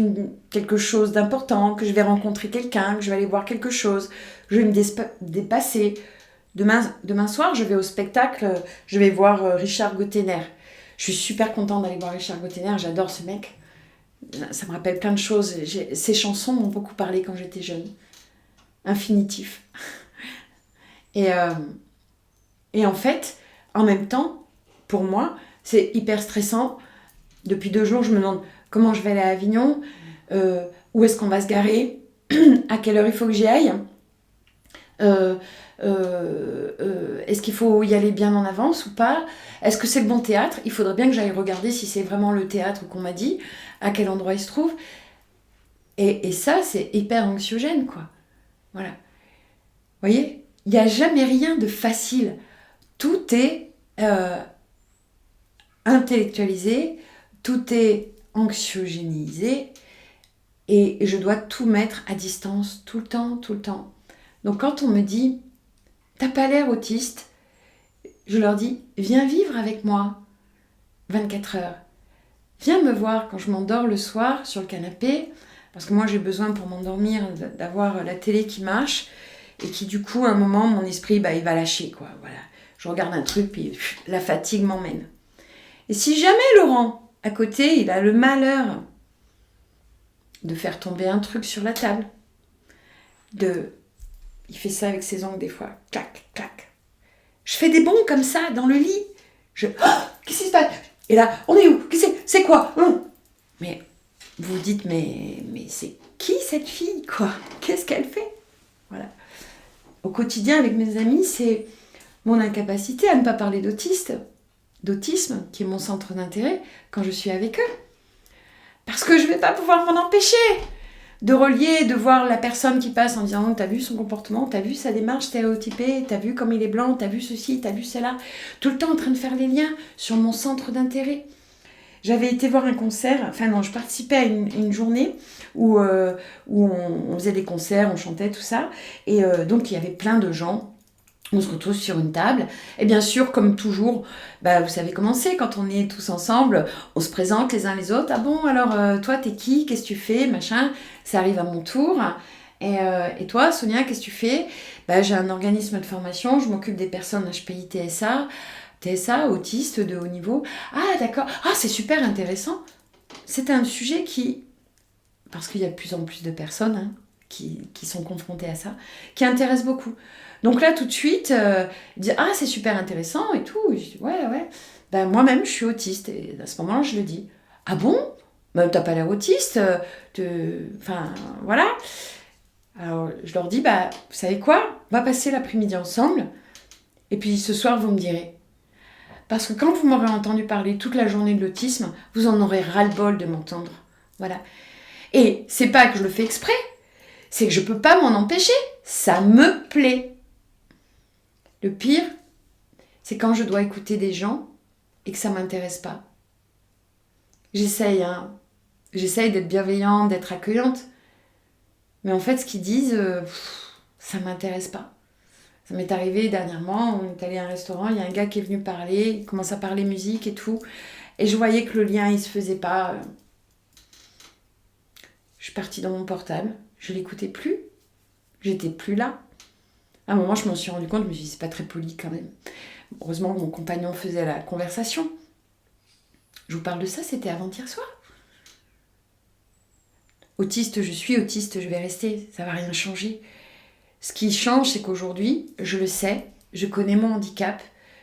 quelque chose d'important, que je vais rencontrer quelqu'un, que je vais aller voir quelque chose, que je vais me dépasser. Demain soir, je vais au spectacle, je vais voir Richard Gottener. Je suis super contente d'aller voir Richard Gottener, j'adore ce mec. Ça me rappelle plein de choses. Ses chansons m'ont beaucoup parlé quand j'étais jeune. Infinitif. Et en fait, en même temps, pour moi, c'est hyper stressant. Depuis 2 jours, je me demande comment je vais aller à Avignon, où est-ce qu'on va se garer, à quelle heure il faut que j'y aille. Est-ce qu'il faut y aller bien en avance ou pas? Est-ce que c'est le bon théâtre? Il faudrait bien que j'aille regarder si c'est vraiment le théâtre qu'on m'a dit, à quel endroit il se trouve. Et ça, c'est hyper anxiogène, quoi. Voilà. Vous voyez, il n'y a jamais rien de facile. Tout est intellectualisé, tout est anxiogénisé, et je dois tout mettre à distance, tout le temps, tout le temps. Donc quand on me dit « t'as pas l'air autiste », je leur dis « viens vivre avec moi 24 heures. Viens me voir quand je m'endors le soir sur le canapé, parce que moi j'ai besoin pour m'endormir d'avoir la télé qui marche, et qui du coup à un moment mon esprit il va lâcher, quoi. Voilà. Je regarde un truc puis la fatigue m'emmène. Et si jamais Laurent à côté il a le malheur de faire tomber un truc sur la table, il fait ça avec ses ongles des fois, clac, clac. Je fais des bonds comme ça dans le lit. Qu'est-ce qui se passe? Et là, on est où? C'est quoi? Mais vous vous dites, mais c'est qui cette fille, quoi? Qu'est-ce qu'elle fait? Voilà. Au quotidien avec mes amis, c'est mon incapacité à ne pas parler d'autisme, qui est mon centre d'intérêt, quand je suis avec eux. Parce que je ne vais pas pouvoir m'en empêcher de relier, de voir la personne qui passe en disant « t'as vu son comportement, t'as vu sa démarche stéréotypée, t'as vu comme il est blanc, t'as vu ceci, t'as vu cela », tout le temps en train de faire les liens sur mon centre d'intérêt. J'avais été voir un concert, je participais à une journée où on faisait des concerts, on chantait, tout ça, et donc il y avait plein de gens. On se retrouve sur une table, et bien sûr, comme toujours, vous savez comment c'est, quand on est tous ensemble, on se présente les uns les autres. Ah bon, alors toi, t'es qui? Qu'est-ce que tu fais? Machin, ça arrive à mon tour. Et toi, Sonia, qu'est-ce que tu fais? J'ai un organisme de formation, je m'occupe des personnes HPI TSA, autistes de haut niveau. Ah, d'accord, c'est super intéressant. C'est un sujet parce qu'il y a de plus en plus de personnes qui sont confrontées à ça, qui intéresse beaucoup. Donc là, tout de suite, dire « Ah, c'est super intéressant et tout ». Et je dis « Ouais. » Moi-même, je suis autiste. Et à ce moment-là, je le dis. « Ah bon? T'as pas l'air autiste. Voilà. » Alors, je leur dis « Vous savez quoi? On va passer l'après-midi ensemble. Et puis, ce soir, vous me direz. Parce que quand vous m'aurez entendu parler toute la journée de l'autisme, vous en aurez ras-le-bol de m'entendre. Voilà. Et c'est pas que je le fais exprès. C'est que je peux pas m'en empêcher. Ça me plaît. Le pire, c'est quand je dois écouter des gens et que ça ne m'intéresse pas. J'essaye d'être bienveillante, d'être accueillante. Mais en fait, ce qu'ils disent, ça ne m'intéresse pas. Ça m'est arrivé dernièrement, on est allé à un restaurant, il y a un gars qui est venu parler, il commence à parler musique et tout. Et je voyais que le lien, il ne se faisait pas. Je suis partie dans mon portable, je ne l'écoutais plus. J'étais plus là. À un moment, je m'en suis rendu compte, je me suis dit, c'est pas très poli quand même. Heureusement que mon compagnon faisait la conversation. Je vous parle de ça, c'était avant-hier soir. Autiste, je suis autiste, je vais rester, ça va rien changer. Ce qui change, c'est qu'aujourd'hui, je le sais, je connais mon handicap,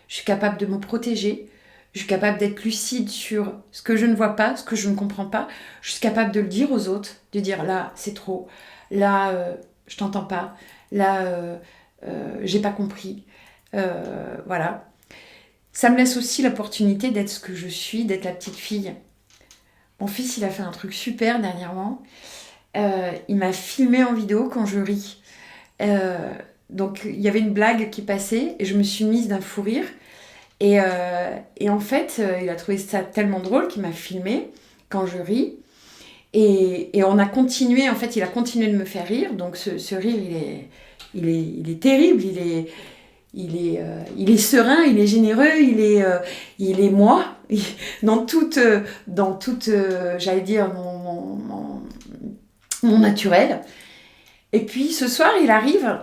je suis capable de me protéger, je suis capable d'être lucide sur ce que je ne vois pas, ce que je ne comprends pas, je suis capable de le dire aux autres, de dire là, c'est trop, là, je t'entends pas, là, j'ai pas compris. Voilà. Ça me laisse aussi l'opportunité d'être ce que je suis, d'être la petite fille. Mon fils, il a fait un truc super dernièrement. Il m'a filmé en vidéo quand je ris. Donc, il y avait une blague qui passait et je me suis mise d'un fou rire. Et en fait, il a trouvé ça tellement drôle qu'il m'a filmé quand je ris. Et on a continué, en fait, il a continué de me faire rire. Donc, ce rire, il est terrible, il est serein, il est généreux, il est moi, dans toute, j'allais dire, mon naturel. Et puis ce soir, il arrive,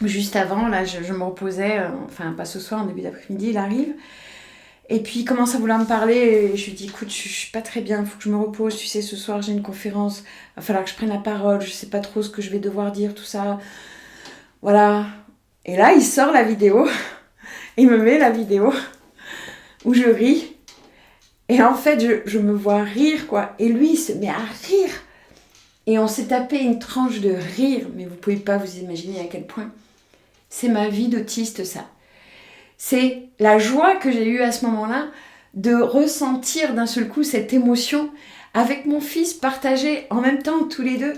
juste avant, là, je me reposais, enfin pas ce soir, en début d'après-midi, il arrive. Et puis il commence à vouloir me parler, et je lui dis, écoute, je suis pas très bien, il faut que je me repose, tu sais, ce soir j'ai une conférence, il va falloir que je prenne la parole, je sais pas trop ce que je vais devoir dire, tout ça. Voilà. Et là, il sort la vidéo, il me met la vidéo où je ris. Et en fait, je me vois rire, quoi. Et lui, il se met à rire. Et on s'est tapé une tranche de rire, mais vous pouvez pas vous imaginer à quel point. C'est ma vie d'autiste, ça. C'est la joie que j'ai eue à ce moment-là de ressentir d'un seul coup cette émotion avec mon fils partagée en même temps tous les deux.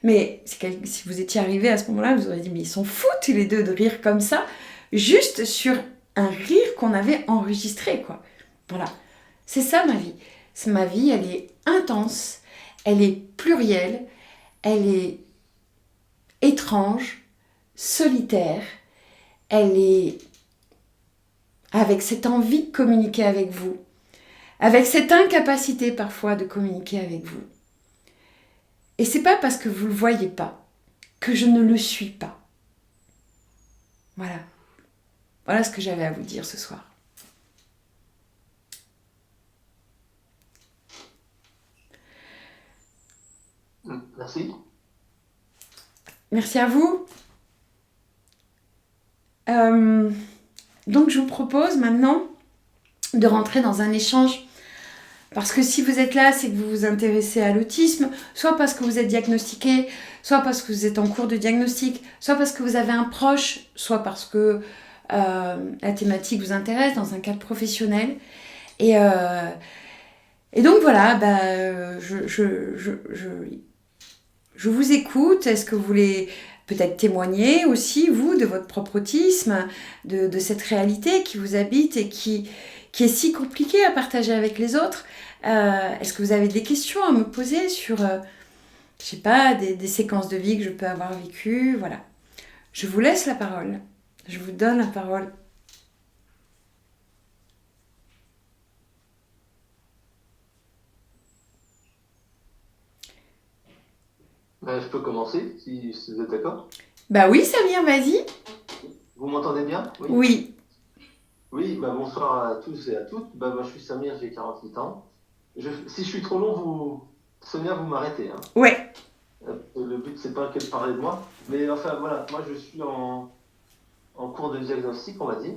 Mais si vous étiez arrivé à ce moment-là, vous auriez dit, mais ils sont fous tous les deux de rire comme ça, juste sur un rire qu'on avait enregistré, quoi. Voilà. C'est ça ma vie. C'est ma vie, elle est intense, elle est plurielle, elle est étrange, solitaire, elle est avec cette envie de communiquer avec vous, avec cette incapacité parfois de communiquer avec vous. Et c'est pas parce que vous le voyez pas que je ne le suis pas. Voilà. Voilà ce que j'avais à vous dire ce soir. Merci. Merci à vous. Donc je vous propose maintenant de rentrer dans un échange. Parce que si vous êtes là, c'est que vous vous intéressez à l'autisme, soit parce que vous êtes diagnostiqué, soit parce que vous êtes en cours de diagnostic, soit parce que vous avez un proche, soit parce que la thématique vous intéresse dans un cadre professionnel. Et, donc voilà, je vous écoute. Est-ce que vous voulez peut-être témoigner aussi, vous, de votre propre autisme, de cette réalité qui vous habite et qui est si compliquée à partager avec les autres? Est-ce que vous avez des questions à me poser sur, je sais pas, des séquences de vie que je peux avoir vécues? Voilà. Je vous laisse la parole. Je vous donne la parole. Je peux commencer, si vous êtes d'accord. Bah oui, Samir, vas-y. Vous m'entendez bien? Oui. Oui. Oui, bonsoir à tous et à toutes. Moi, je suis Samir, j'ai 48 ans. Si je suis trop long, Sonia, vous m'arrêtez, hein. Ouais. Le but, c'est pas que de parler de moi. Mais enfin, voilà, moi, je suis en cours de diagnostic, on va dire.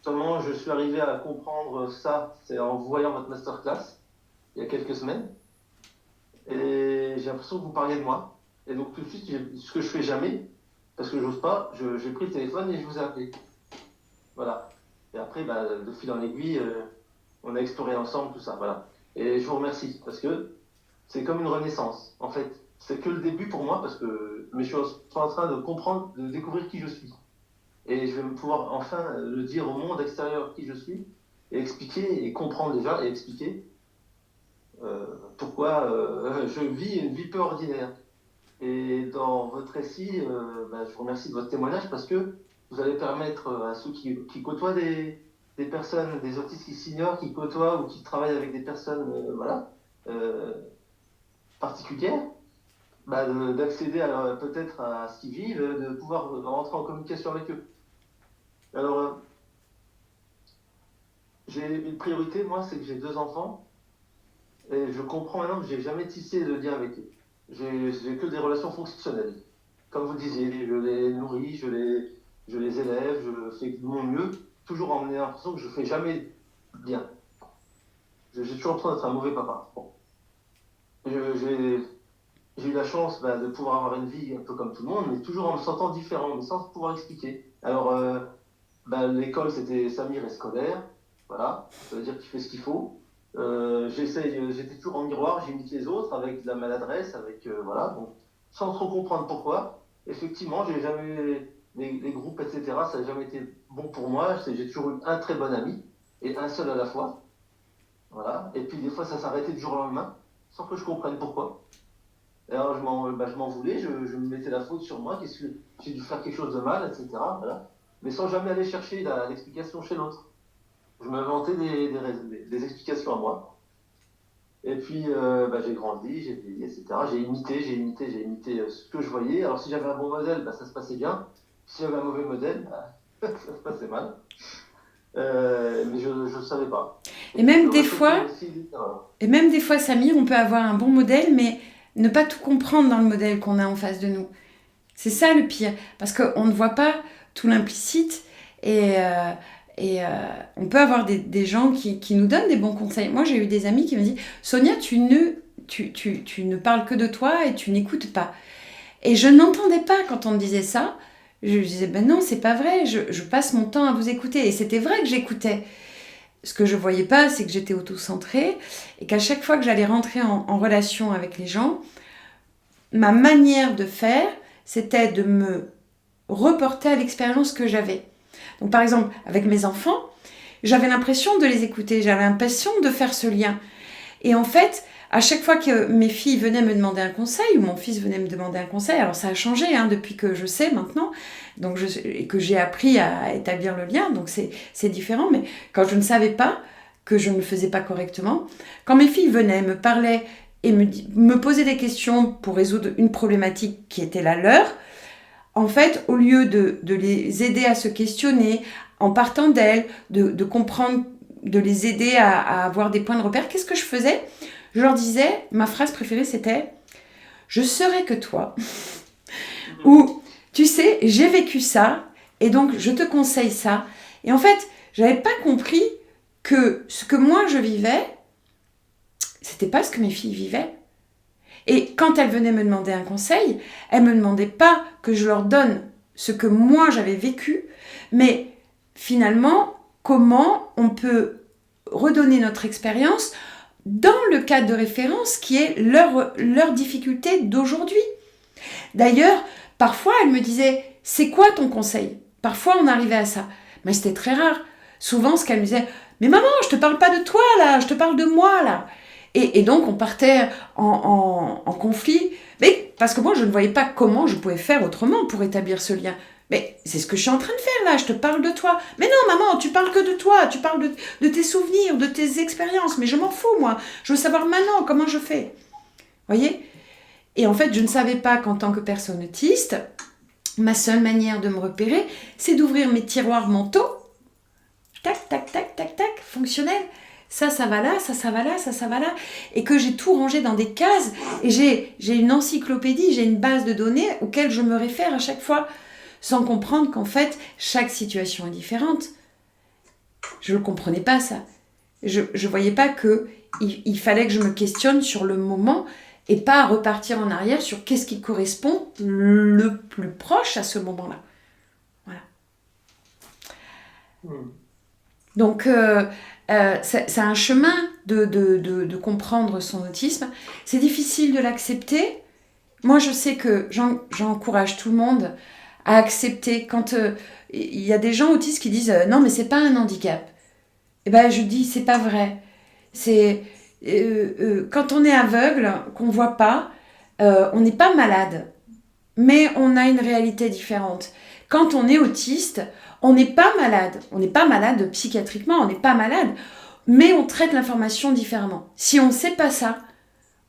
Comment je suis arrivé à comprendre ça, c'est en voyant votre masterclass, il y a quelques semaines. Et j'ai l'impression que vous parliez de moi. Et donc, tout de suite, ce que je fais jamais, parce que j'ose pas, j'ai pris le téléphone et je vous ai appelé. Voilà. Et après, de fil en aiguille, on a exploré ensemble tout ça. Voilà. Et je vous remercie parce que c'est comme une renaissance. En fait, c'est que le début pour moi parce que mais je suis en train de comprendre, de découvrir qui je suis. Et je vais pouvoir enfin le dire au monde extérieur qui je suis et expliquer et comprendre déjà et expliquer pourquoi je vis une vie peu ordinaire. Et dans votre récit, je vous remercie de votre témoignage parce que vous allez permettre à ceux qui côtoient des personnes, des autistes qui s'ignorent, qui côtoient ou qui travaillent avec des personnes euh, particulières, d'accéder peut-être à ce qu'ils vivent, de pouvoir rentrer en communication avec eux. Alors, j'ai une priorité, moi, c'est que j'ai 2 enfants et je comprends maintenant que j'ai jamais tissé de lien avec eux. J'ai que des relations fonctionnelles. Comme vous disiez, je les nourris, je les élève, je fais de mon mieux, toujours en ayant l'impression que je fais jamais bien. J'ai toujours l'impression d'être un mauvais papa. Bon. J'ai eu la chance de pouvoir avoir une vie un peu comme tout le monde, mais toujours en me sentant différent, mais sans pouvoir expliquer. Alors, l'école, c'était Samir et scolaire. Voilà, ça veut dire qu'il fait ce qu'il faut. J'étais toujours en miroir, j'imite les autres avec de la maladresse, avec voilà, donc, sans trop comprendre pourquoi. Effectivement, j'ai jamais les groupes, etc. Ça n'a jamais été bon pour moi. J'ai toujours eu un très bon ami et un seul à la fois. Voilà. Et puis des fois, ça s'arrêtait du jour au lendemain, sans que je comprenne pourquoi. Et alors je m'en voulais, je me mettais la faute sur moi, qu'est-ce que j'ai dû faire quelque chose de mal, etc. Voilà. Mais sans jamais aller chercher l'explication chez l'autre. Je m'inventais des explications à moi. Et puis j'ai grandi, j'ai vieilli, etc. J'ai imité ce que je voyais. Alors si j'avais un bon modèle, ça se passait bien. Si j'avais un mauvais modèle, ça se passait mal. Mais je ne savais pas. Et Et je même des répétais fois, aussi l'erreur. et même des fois, Samir, on peut avoir un bon modèle, mais ne pas tout comprendre dans le modèle qu'on a en face de nous. C'est ça le pire, parce qu'on ne voit pas tout l'implicite et on peut avoir des gens qui nous donnent des bons conseils. Moi, j'ai eu des amis qui me disent Sonia, tu ne parles que de toi et tu n'écoutes pas. Et je n'entendais pas quand on me disait ça. Je disais ben non, c'est pas vrai, je passe mon temps à vous écouter. Et c'était vrai que j'écoutais. Ce que je voyais pas, c'est que j'étais auto-centrée et qu'à chaque fois que j'allais rentrer en relation avec les gens, ma manière de faire, c'était de me reporter à l'expérience que j'avais. Donc par exemple, avec mes enfants, j'avais l'impression de les écouter, j'avais l'impression de faire ce lien. Et en fait, à chaque fois que mes filles venaient me demander un conseil, ou mon fils venait me demander un conseil, alors ça a changé depuis que je sais maintenant, et que j'ai appris à établir le lien, donc c'est différent, mais quand je ne savais pas, que je ne le faisais pas correctement, quand mes filles venaient, me parlaient et me posaient des questions pour résoudre une problématique qui était la leur, en fait, au lieu de les aider à se questionner, en partant d'elles, de comprendre, de les aider à avoir des points de repère, qu'est-ce que je faisais? Je leur disais, ma phrase préférée c'était « Je serai que toi » ou « Tu sais, j'ai vécu ça et donc je te conseille ça ». Et en fait, j'avais pas compris que ce que moi je vivais, c'était pas ce que mes filles vivaient. Et quand elles venaient me demander un conseil, elles ne me demandaient pas que je leur donne ce que moi j'avais vécu, mais finalement, comment on peut redonner notre expérience dans le cadre de référence qui est leur difficulté d'aujourd'hui. D'ailleurs, parfois, elles me disaient « C'est quoi ton conseil ?» Parfois, on arrivait à ça. Mais c'était très rare. Souvent, ce qu'elles me disaient « Mais maman, je te parle pas de toi, là, je te parle de moi, là. » Et donc, on partait en conflit. Mais parce que moi, je ne voyais pas comment je pouvais faire autrement pour établir ce lien. Mais c'est ce que je suis en train de faire là, je te parle de toi. Mais non, maman, tu parles que de toi, tu parles de tes souvenirs, de tes expériences. Mais je m'en fous, moi. Je veux savoir maintenant comment je fais. Voyez ? Et en fait, je ne savais pas qu'en tant que personne autiste, ma seule manière de me repérer, c'est d'ouvrir mes tiroirs mentaux. Tac, tac, tac, tac, tac, fonctionnel. Ça va là, ça va là, ça va là. Et que j'ai tout rangé dans des cases. Et j'ai une encyclopédie, j'ai une base de données auxquelles je me réfère à chaque fois, sans comprendre qu'en fait, chaque situation est différente. Je ne comprenais pas ça. Je ne voyais pas qu'il fallait que je me questionne sur le moment et pas repartir en arrière sur qu'est-ce qui correspond le plus proche à ce moment-là. Voilà. Donc, c'est un chemin de comprendre son autisme. C'est difficile de l'accepter. Moi, je sais que j'encourage tout le monde à accepter quand il y a des gens autistes qui disent non, mais c'est pas un handicap. Et ben, je dis c'est pas vrai. C'est quand on est aveugle, qu'on voit pas, on n'est pas malade, mais on a une réalité différente. Quand on est autiste, on n'est pas malade. On n'est pas malade psychiatriquement, on n'est pas malade, mais on traite l'information différemment. Si on ne sait pas ça,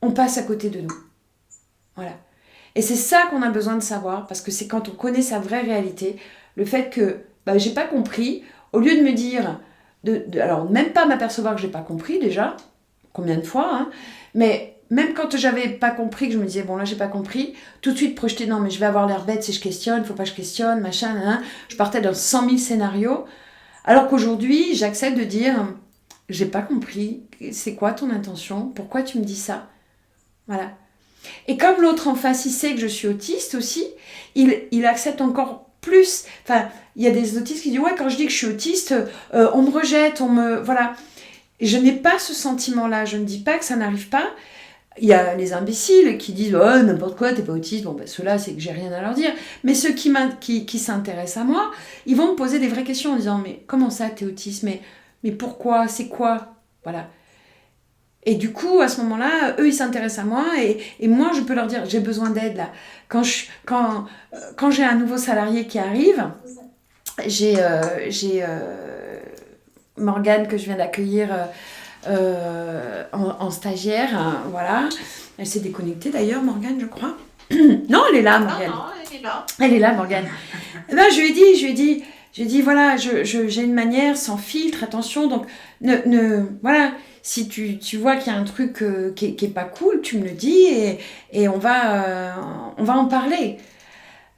on passe à côté de nous. Voilà. Et c'est ça qu'on a besoin de savoir, parce que c'est quand on connaît sa vraie réalité, le fait que j'ai pas compris, au lieu de me dire, alors même pas m'apercevoir que j'ai pas compris déjà, combien de fois, mais même quand j'avais pas compris, que je me disais, bon là j'ai pas compris, tout de suite projeter, non mais je vais avoir l'air bête si je questionne, faut pas que je questionne, machin, nan. Je partais dans 100 000 scénarios, alors qu'aujourd'hui j'accepte de dire, j'ai pas compris, c'est quoi ton intention, pourquoi tu me dis ça, voilà. Et comme l'autre en face, il sait que je suis autiste aussi, il accepte encore plus. Enfin, il y a des autistes qui disent, ouais, quand je dis que je suis autiste, on me rejette, voilà. Et je n'ai pas ce sentiment-là, je ne dis pas que ça n'arrive pas. Il y a les imbéciles qui disent, oh, n'importe quoi, t'es pas autiste. Bon, ceux-là, c'est que j'ai rien à leur dire. Mais ceux qui s'intéressent à moi, ils vont me poser des vraies questions en disant, mais comment ça, t'es autiste, mais pourquoi, c'est quoi, voilà. Et du coup, à ce moment-là, eux, ils s'intéressent à moi et moi, je peux leur dire, j'ai besoin d'aide là. Quand j'ai un nouveau salarié qui arrive, j'ai Morgane que je viens d'accueillir en stagiaire, hein, voilà. Elle s'est déconnectée d'ailleurs, Morgane, je crois. Non, elle est là, Morgane. Non, elle est là. Elle est là, Morgane. Eh ben, je lui ai dit, voilà, j'ai une manière sans filtre, attention, donc, voilà, si tu vois qu'il y a un truc qui est pas cool, tu me le dis et on va en parler.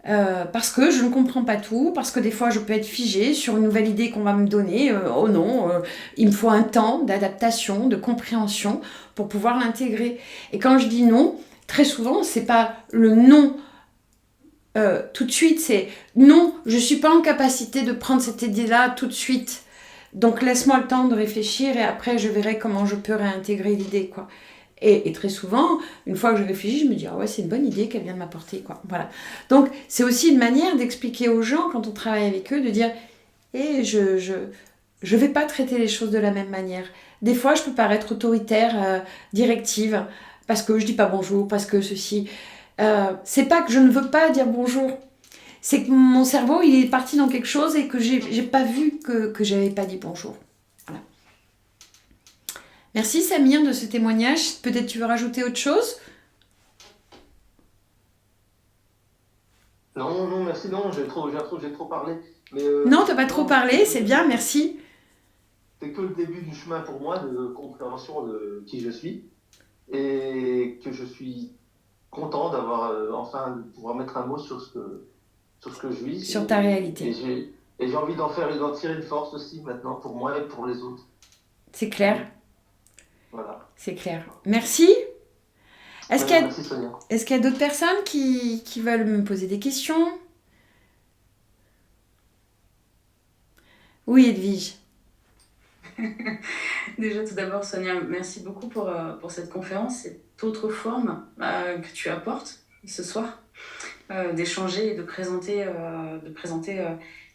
Parce que je ne comprends pas tout, parce que des fois je peux être figée sur une nouvelle idée qu'on va me donner. Oh non, il me faut un temps d'adaptation, de compréhension pour pouvoir l'intégrer. Et quand je dis non, très souvent, c'est pas le non tout de suite, c'est non, je suis pas en capacité de prendre cette idée-là tout de suite. Donc laisse-moi le temps de réfléchir et après je verrai comment je peux réintégrer l'idée, quoi. Et très souvent, une fois que je réfléchis, je me dis ah ouais, c'est une bonne idée qu'elle vient de m'apporter, quoi. Voilà. Donc c'est aussi une manière d'expliquer aux gens quand on travaille avec eux, de dire je vais pas traiter les choses de la même manière. Des fois, je peux paraître autoritaire, directive, parce que je dis pas bonjour, parce que ceci. C'est pas que je ne veux pas dire bonjour, c'est que mon cerveau il est parti dans quelque chose et que j'ai pas vu que j'avais pas dit bonjour. Voilà. Merci Samir de ce témoignage. Peut-être tu veux rajouter autre chose? Non, non, merci, non, j'ai trop parlé. Mais Non, t'as pas trop non, parlé, c'est bien, merci. c'est que le début du chemin pour moi de compréhension de qui je suis et que je suis content d'avoir enfin de pouvoir mettre un mot sur ce que je vis Sur ta réalité. et j'ai envie d'en tirer une force aussi maintenant pour moi et pour les autres. C'est clair, Voilà. c'est clair. Merci. Est-ce qu'il y a, Merci Sonia. est-ce qu'il y a d'autres personnes qui veulent me poser des questions? Oui, Edwige. Déjà, tout d'abord, Sonia, merci beaucoup pour cette conférence, cette autre forme que tu apportes ce soir, d'échanger et de présenter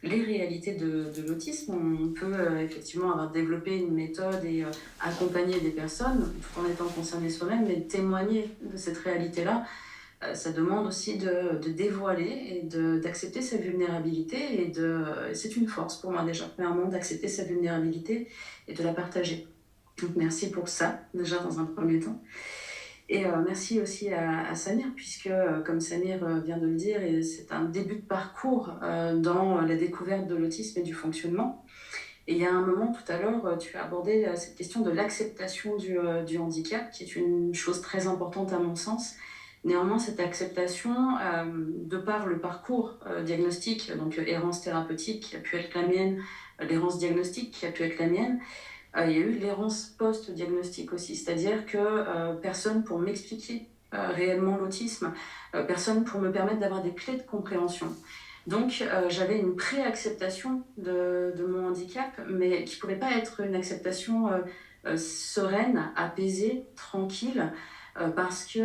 les réalités de l'autisme. On peut effectivement avoir développé une méthode et accompagner des personnes tout en étant concerné soi-même, mais témoigner de cette réalité-là, ça demande aussi de dévoiler et d'accepter sa vulnérabilité. C'est une force pour moi déjà, premièrement, d'accepter sa vulnérabilité et de la partager. Donc merci pour ça, déjà dans un premier temps. Et merci aussi à Samir, puisque comme Samir vient de le dire, c'est un début de parcours dans la découverte de l'autisme et du fonctionnement. Et il y a un moment tout à l'heure, tu as abordé cette question de l'acceptation du handicap, qui est une chose très importante à mon sens. Néanmoins, cette acceptation, de par le parcours diagnostique, donc errance thérapeutique qui a pu être la mienne, l'errance diagnostique qui a pu être la mienne, il y a eu l'errance post-diagnostic aussi, c'est-à-dire que personne pour m'expliquer réellement l'autisme, personne pour me permettre d'avoir des clés de compréhension. Donc j'avais une pré-acceptation de mon handicap, mais qui ne pouvait pas être une acceptation sereine, apaisée, tranquille, parce que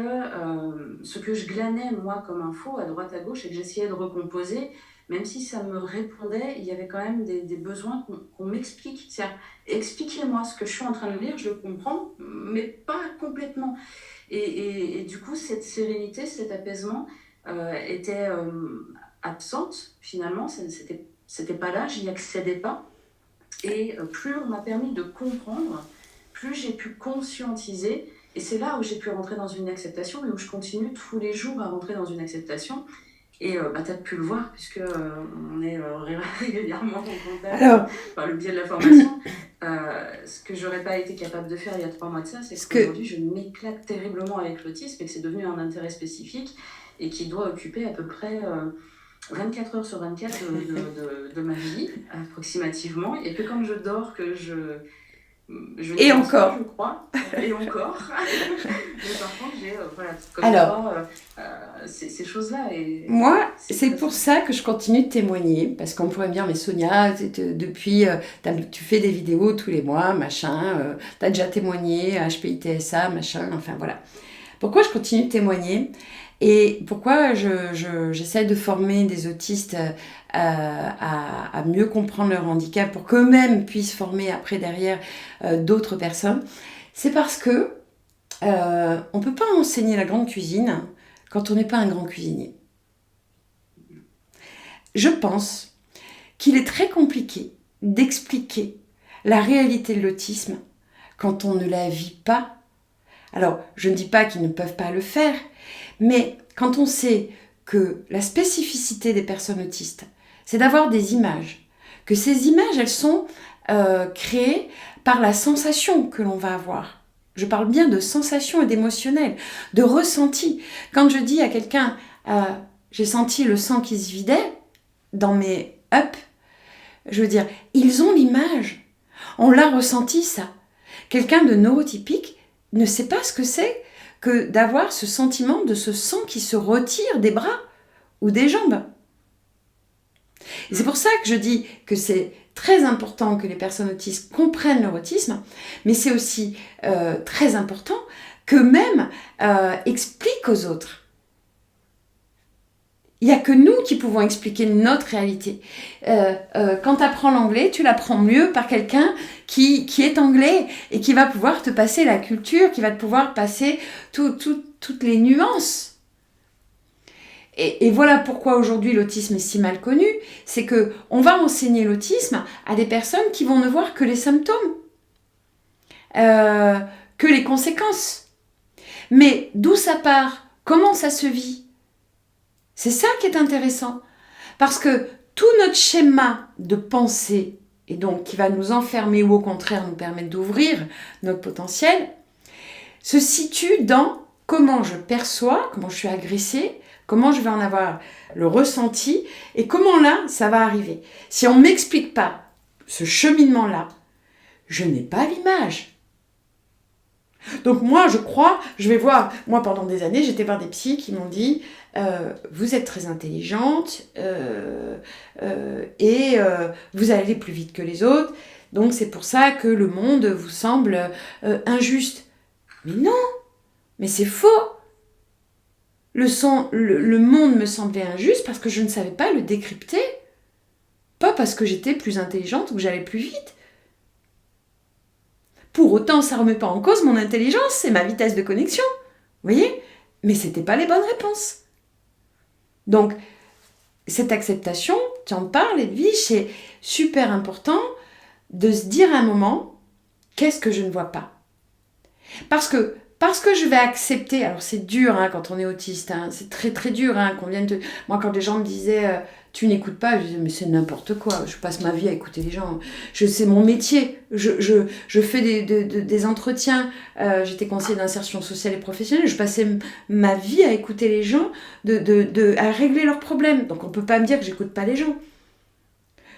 ce que je glanais moi comme info à droite à gauche et que j'essayais de recomposer, même si ça me répondait, il y avait quand même des besoins qu'on m'explique. C'est-à-dire, expliquez-moi ce que je suis en train de lire, je le comprends, mais pas complètement. Et du coup, cette sérénité, cet apaisement était absente finalement, c'était pas là, j'y accédais pas. Et plus on m'a permis de comprendre, plus j'ai pu conscientiser. Et c'est là où j'ai pu rentrer dans une acceptation et où je continue tous les jours à rentrer dans une acceptation. Et tu as pu le voir, puisque on est régulièrement en contact par le biais de la formation. Ce que j'aurais pas été capable de faire il y a 3 mois de ça, c'est qu'aujourd'hui, je m'éclate terriblement avec l'autisme et que c'est devenu un intérêt spécifique et qui doit occuper à peu près 24 heures sur 24 de ma vie, approximativement. Et que quand je dors, que je Et encore. Pas, je crois. Et encore. Mais par contre, j'ai Alors, ces choses-là. Et moi, c'est pour ça que je continue de témoigner, parce qu'on pourrait me dire, mais Sonia, depuis, tu fais des vidéos tous les mois, machin, tu as déjà témoigné à HPI-TSA, machin, enfin voilà. Pourquoi je continue de témoigner et pourquoi j'essaie de former des autistes à mieux comprendre leur handicap pour qu'eux-mêmes puissent former après derrière d'autres personnes, c'est parce que on ne peut pas enseigner la grande cuisine quand on n'est pas un grand cuisinier. Je pense qu'il est très compliqué d'expliquer la réalité de l'autisme quand on ne la vit pas. Alors, je ne dis pas qu'ils ne peuvent pas le faire, mais quand on sait que la spécificité des personnes autistes, c'est d'avoir des images, que ces images, elles sont créées par la sensation que l'on va avoir. Je parle bien de sensation et d'émotionnel, de ressenti. Quand je dis à quelqu'un, j'ai senti le sang qui se vidait dans mes up, je veux dire, ils ont l'image. On l'a ressenti, ça. Quelqu'un de neurotypique ne sait pas ce que c'est que d'avoir ce sentiment de ce sang qui se retire des bras ou des jambes. Et c'est pour ça que je dis que c'est très important que les personnes autistes comprennent leur autisme, mais c'est aussi très important qu'eux-mêmes expliquent aux autres. Il n'y a que nous qui pouvons expliquer notre réalité. Quand tu apprends l'anglais, tu l'apprends mieux par quelqu'un qui est anglais et qui va pouvoir te passer la culture, qui va te pouvoir passer toutes les nuances. Et voilà pourquoi aujourd'hui l'autisme est si mal connu, c'est qu'on va enseigner l'autisme à des personnes qui vont ne voir que les symptômes, que les conséquences. Mais d'où ça part? Comment ça se vit? C'est ça qui est intéressant. Parce que tout notre schéma de pensée, et donc qui va nous enfermer ou au contraire nous permettre d'ouvrir notre potentiel, se situe dans comment je perçois, comment je suis agressée, comment je vais en avoir le ressenti et comment là, ça va arriver. Si on ne m'explique pas ce cheminement-là, je n'ai pas l'image. Donc moi, je vais voir, moi pendant des années, j'étais voir des psys qui m'ont dit vous êtes très intelligente et vous allez plus vite que les autres, donc c'est pour ça que le monde vous semble injuste. Mais non, mais c'est faux. Le monde me semblait injuste parce que je ne savais pas le décrypter, pas parce que j'étais plus intelligente ou que j'allais plus vite. Pour autant, ça ne remet pas en cause mon intelligence et ma vitesse de connexion. Vous voyez? Mais ce n'étaient pas les bonnes réponses. Donc, cette acceptation, tu en parles, Edwige, c'est super important de se dire à un moment, qu'est-ce que je ne vois pas? Parce que je vais accepter, alors c'est dur quand on est autiste, c'est très très dur qu'on vienne te... Moi quand les gens me disaient tu n'écoutes pas, je disais mais c'est n'importe quoi, je passe ma vie à écouter les gens, c'est mon métier, je fais des entretiens, j'étais conseillère d'insertion sociale et professionnelle, je passais ma vie à écouter les gens, à régler leurs problèmes, donc on peut pas me dire que j'écoute pas les gens.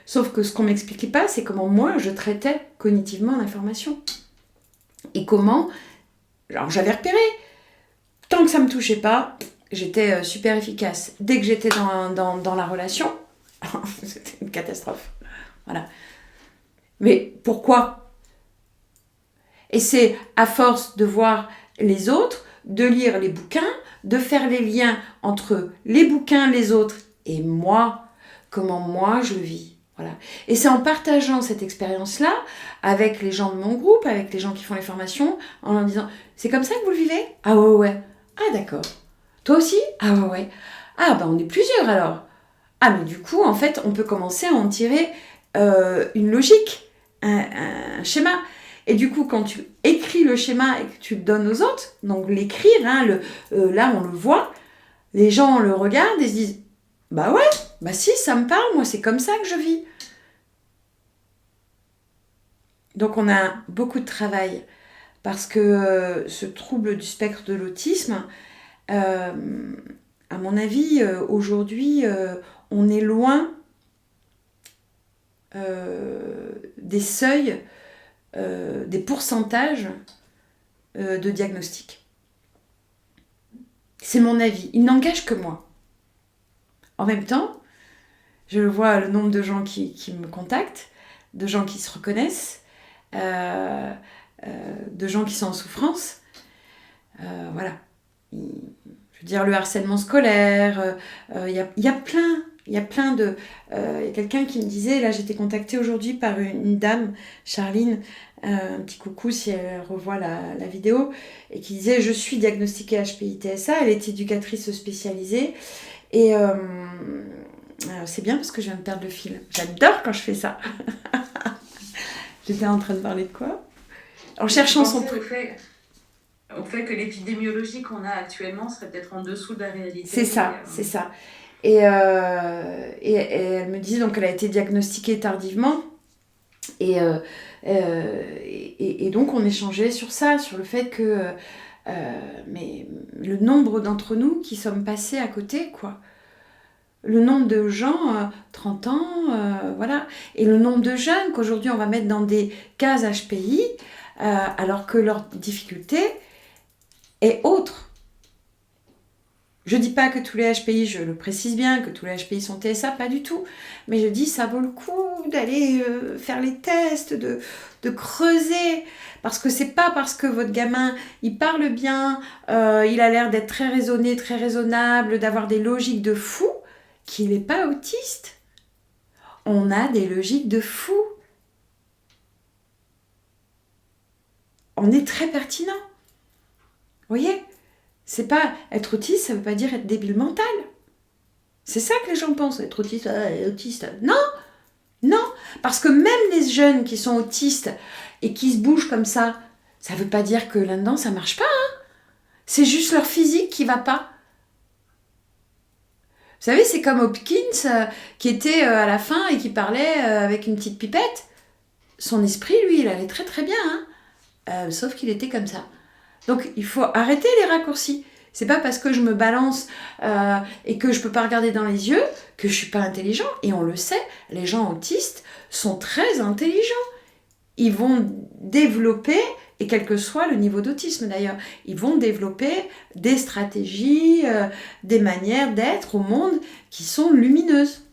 Sauf que ce qu'on m'expliquait pas, c'est comment moi je traitais cognitivement l'information. Et comment... Alors j'avais repéré, tant que ça ne me touchait pas, j'étais super efficace. Dès que j'étais dans la relation, c'était une catastrophe. Voilà. Mais pourquoi? Et c'est à force de voir les autres, de lire les bouquins, de faire les liens entre les bouquins, les autres et moi, comment moi je le vis. Voilà. Et c'est en partageant cette expérience-là avec les gens de mon groupe, avec les gens qui font les formations, en leur disant « C'est comme ça que vous le vivez ?»« Ah ouais. Ah d'accord. Toi aussi? Ah ouais. Ah on est plusieurs alors. Ah mais du coup, en fait, on peut commencer à en tirer une logique, un schéma. Et du coup, quand tu écris le schéma et que tu le donnes aux autres, donc l'écrire, là on le voit, les gens le regardent et se disent « Bah ouais, bah si, ça me parle, moi c'est comme ça que je vis. » Donc on a beaucoup de travail parce que ce trouble du spectre de l'autisme, à mon avis, aujourd'hui, on est loin des seuils, des pourcentages de diagnostic. C'est mon avis, il n'engage que moi. En même temps, je vois le nombre de gens qui me contactent, de gens qui se reconnaissent, de gens qui sont en souffrance. Voilà. Je veux dire, le harcèlement scolaire, il y a plein Il y a plein de... il y a quelqu'un qui me disait, là j'étais contactée aujourd'hui par une dame, Charline, un petit coucou si elle revoit la vidéo, et qui disait je suis diagnostiquée HPI-TSA, elle est éducatrice spécialisée, et c'est bien parce que je viens de perdre le fil. J'adore quand je fais ça. J'étais en train de parler de quoi? En cherchant son truc. Au fait que l'épidémiologie qu'on a actuellement serait peut-être en dessous de la réalité. C'est ça, c'est ça. Et elle me disait donc qu'elle a été diagnostiquée tardivement. Et donc on échangeait sur ça, sur le fait que mais le nombre d'entre nous qui sommes passés à côté, quoi. Le nombre de gens, 30 ans, voilà. Et le nombre de jeunes qu'aujourd'hui on va mettre dans des cases HPI, alors que leur difficulté est autre. Je dis pas que tous les HPI, je le précise bien, que tous les HPI sont TSA, pas du tout. Mais je dis ça vaut le coup d'aller faire les tests, de creuser. Parce que c'est pas parce que votre gamin, il parle bien, il a l'air d'être très raisonné, très raisonnable, d'avoir des logiques de fou, qu'il n'est pas autiste. On a des logiques de fou. On est très pertinent. Vous voyez ? C'est pas être autiste, ça veut pas dire être débile mental. C'est ça que les gens pensent, être autiste, autiste. Non, non, parce que même les jeunes qui sont autistes et qui se bougent comme ça veut pas dire que là-dedans ça marche pas. Hein. C'est juste leur physique qui va pas. Vous savez, c'est comme Hopkins qui était à la fin et qui parlait avec une petite pipette. Son esprit, lui, il allait très très bien, hein. Sauf qu'il était comme ça. Donc, il faut arrêter les raccourcis. C'est pas parce que je me balance et que je peux pas regarder dans les yeux que je suis pas intelligent. Et on le sait, les gens autistes sont très intelligents. Ils vont développer, et quel que soit le niveau d'autisme d'ailleurs, ils vont développer des stratégies, des manières d'être au monde qui sont lumineuses.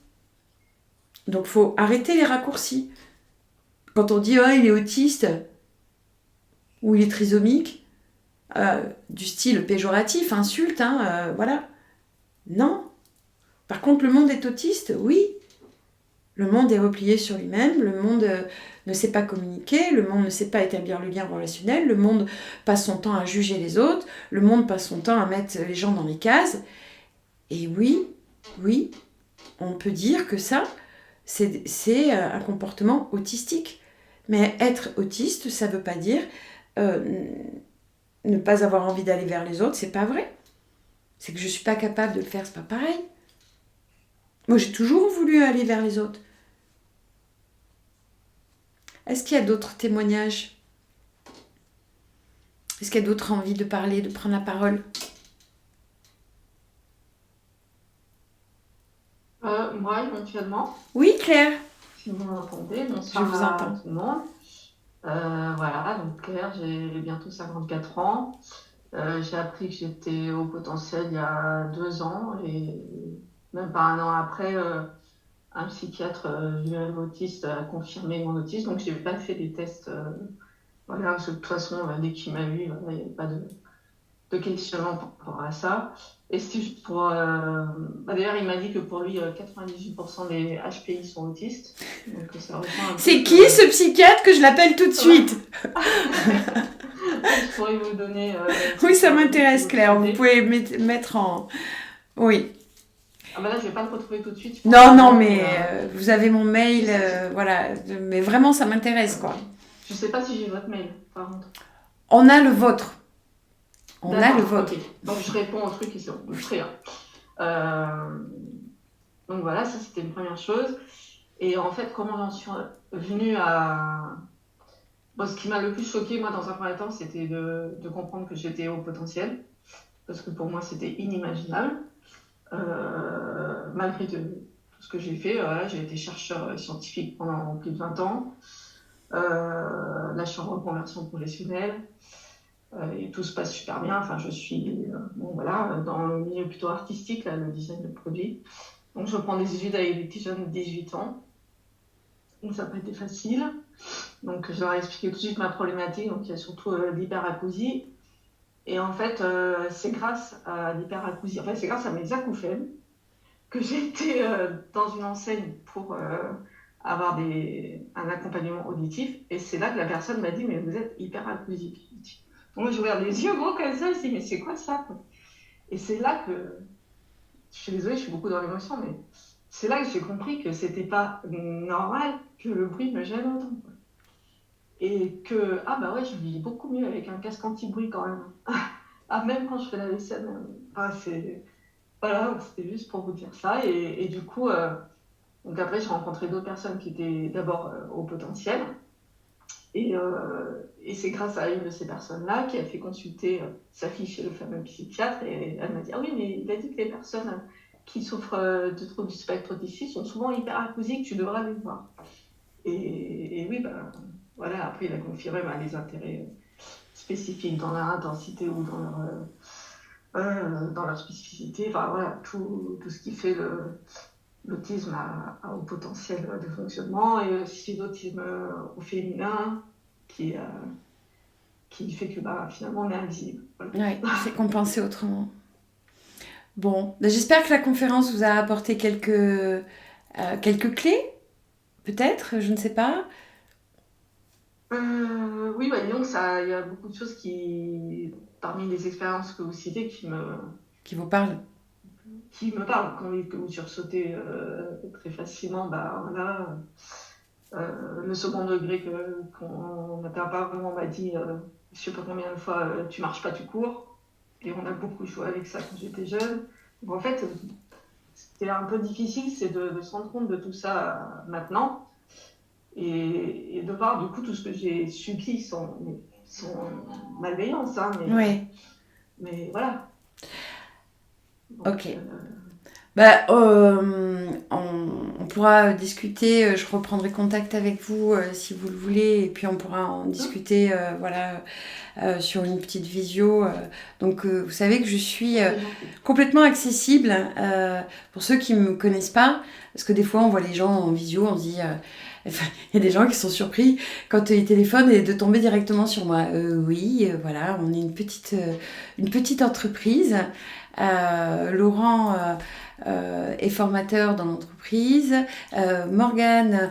Donc, il faut arrêter les raccourcis. Quand on dit « oh, il est autiste » ou « il est trisomique », du style péjoratif, insulte, hein, voilà. Non. Par contre, le monde est autiste, oui. Le monde est replié sur lui-même, le monde ne sait pas communiquer, le monde ne sait pas établir le lien relationnel, le monde passe son temps à juger les autres, le monde passe son temps à mettre les gens dans les cases. Et oui, on peut dire que ça, c'est un comportement autistique. Mais être autiste, ça ne veut pas dire ne pas avoir envie d'aller vers les autres, c'est pas vrai. C'est que je suis pas capable de le faire, c'est pas pareil. Moi, j'ai toujours voulu aller vers les autres. Est-ce qu'il y a d'autres témoignages? Est-ce qu'il y a d'autres envies de parler, de prendre la parole? Moi, éventuellement. Oui, Claire. Si vous m'entendez, Je vous entends. Tout le monde. Voilà, donc Claire, j'ai bientôt 54 ans. J'ai appris que j'étais au potentiel il y a 2 ans et même pas un an après, un psychiatre autiste a confirmé mon autisme. Donc, j'ai pas fait des tests. Voilà, parce que de toute façon, dès qu'il m'a vu, il n'y avait pas de questionnement par rapport à ça. Et c'est juste pour. D'ailleurs, il m'a dit que pour lui, 98% des HPI sont autistes. Donc, ça rejoint un peu C'est qui ce psychiatre que je l'appelle tout de suite? Je pourrais vous donner. Oui, ça m'intéresse, Claire. Vous pouvez mettre en. Oui. Ah bah là, je vais pas le retrouver tout de suite. Non, mais vous avez mon mail, voilà. Mais vraiment, ça m'intéresse, quoi. Je sais pas si j'ai votre mail, par contre. On a le vôtre. On a D'accord, le vôtre. ok. Donc, je réponds au truc ici. Très bien. Donc, voilà, ça, c'était une première chose. Et en fait, comment j'en suis venue à... Bon, ce qui m'a le plus choqué, moi, dans un premier temps, c'était de comprendre que j'étais au potentiel. Parce que pour moi, c'était inimaginable. Malgré tout ce que j'ai fait, voilà, j'ai été chercheur scientifique pendant plus de 20 ans. Là, je suis en reconversion professionnelle. Et tout se passe super bien. Enfin, je suis dans le milieu plutôt artistique, là, le design de produits. Donc, je prends des études avec des petits jeunes de 18 ans. Donc, ça n'a pas été facile. Donc, je leur ai expliqué tout de suite ma problématique. Donc, il y a surtout l'hyperacousie. Et en fait, c'est grâce à l'hyperacousie. En fait, c'est grâce à mes acouphènes que j'ai été dans une enseigne pour avoir un accompagnement auditif. Et c'est là que la personne m'a dit, mais vous êtes hyperacousique. Moi, je regarde les yeux gros comme ça, je dis, mais c'est quoi ça, quoi? Et c'est là que, je suis désolée, je suis beaucoup dans l'émotion, mais c'est là que j'ai compris que c'était pas normal que le bruit me gêne autant, quoi. Et que, ah bah ouais, je vis beaucoup mieux avec un casque anti-bruit quand même. Ah, même quand je fais la vaisselle, voilà, c'était juste pour vous dire ça. Et du coup, donc après, j'ai rencontré d'autres personnes qui étaient d'abord au potentiel. Et c'est grâce à une de ces personnes-là qui a fait consulter sa fille chez le fameux psychiatre. Et elle m'a dit, ah oui, mais il a dit que les personnes qui souffrent de troubles du spectre autistique sont souvent hyperacousiques, tu devras les voir. Et oui, ben, voilà, après, il a confirmé les intérêts spécifiques dans leur intensité ou dans leur spécificité. Enfin, voilà, tout ce qui fait l'autisme a au potentiel de fonctionnement et aussi l'autisme au féminin qui fait que finalement on est invisible. Voilà. Ouais, c'est compensé autrement. Bon, ben, j'espère que la conférence vous a apporté quelques clés, peut-être, je ne sais pas. Oui, disons que il y a beaucoup de choses parmi les expériences que vous citez, Qui vous parlent. Qui me parlent. Que vous sursautez très facilement, voilà. Le second degré qu'on n'atteint pas vraiment, on m'a dit, je sais pas combien de fois, tu marches pas, tu cours. Et on a beaucoup joué avec ça quand j'étais jeune. Donc, en fait, c'était un peu difficile, c'est de se rendre compte de tout ça maintenant. Et de voir du coup tout ce que j'ai subi sans malveillance. Hein, mais voilà. Donc, ok. On pourra discuter, je reprendrai contact avec vous si vous le voulez, et puis on pourra en discuter sur une petite visio. Donc vous savez que je suis complètement accessible pour ceux qui ne me connaissent pas, parce que des fois on voit les gens en visio, on se dit... il y a des gens qui sont surpris quand ils téléphonent et de tomber directement sur moi. Voilà, on est une petite entreprise. Laurent est formateur dans l'entreprise. Morgane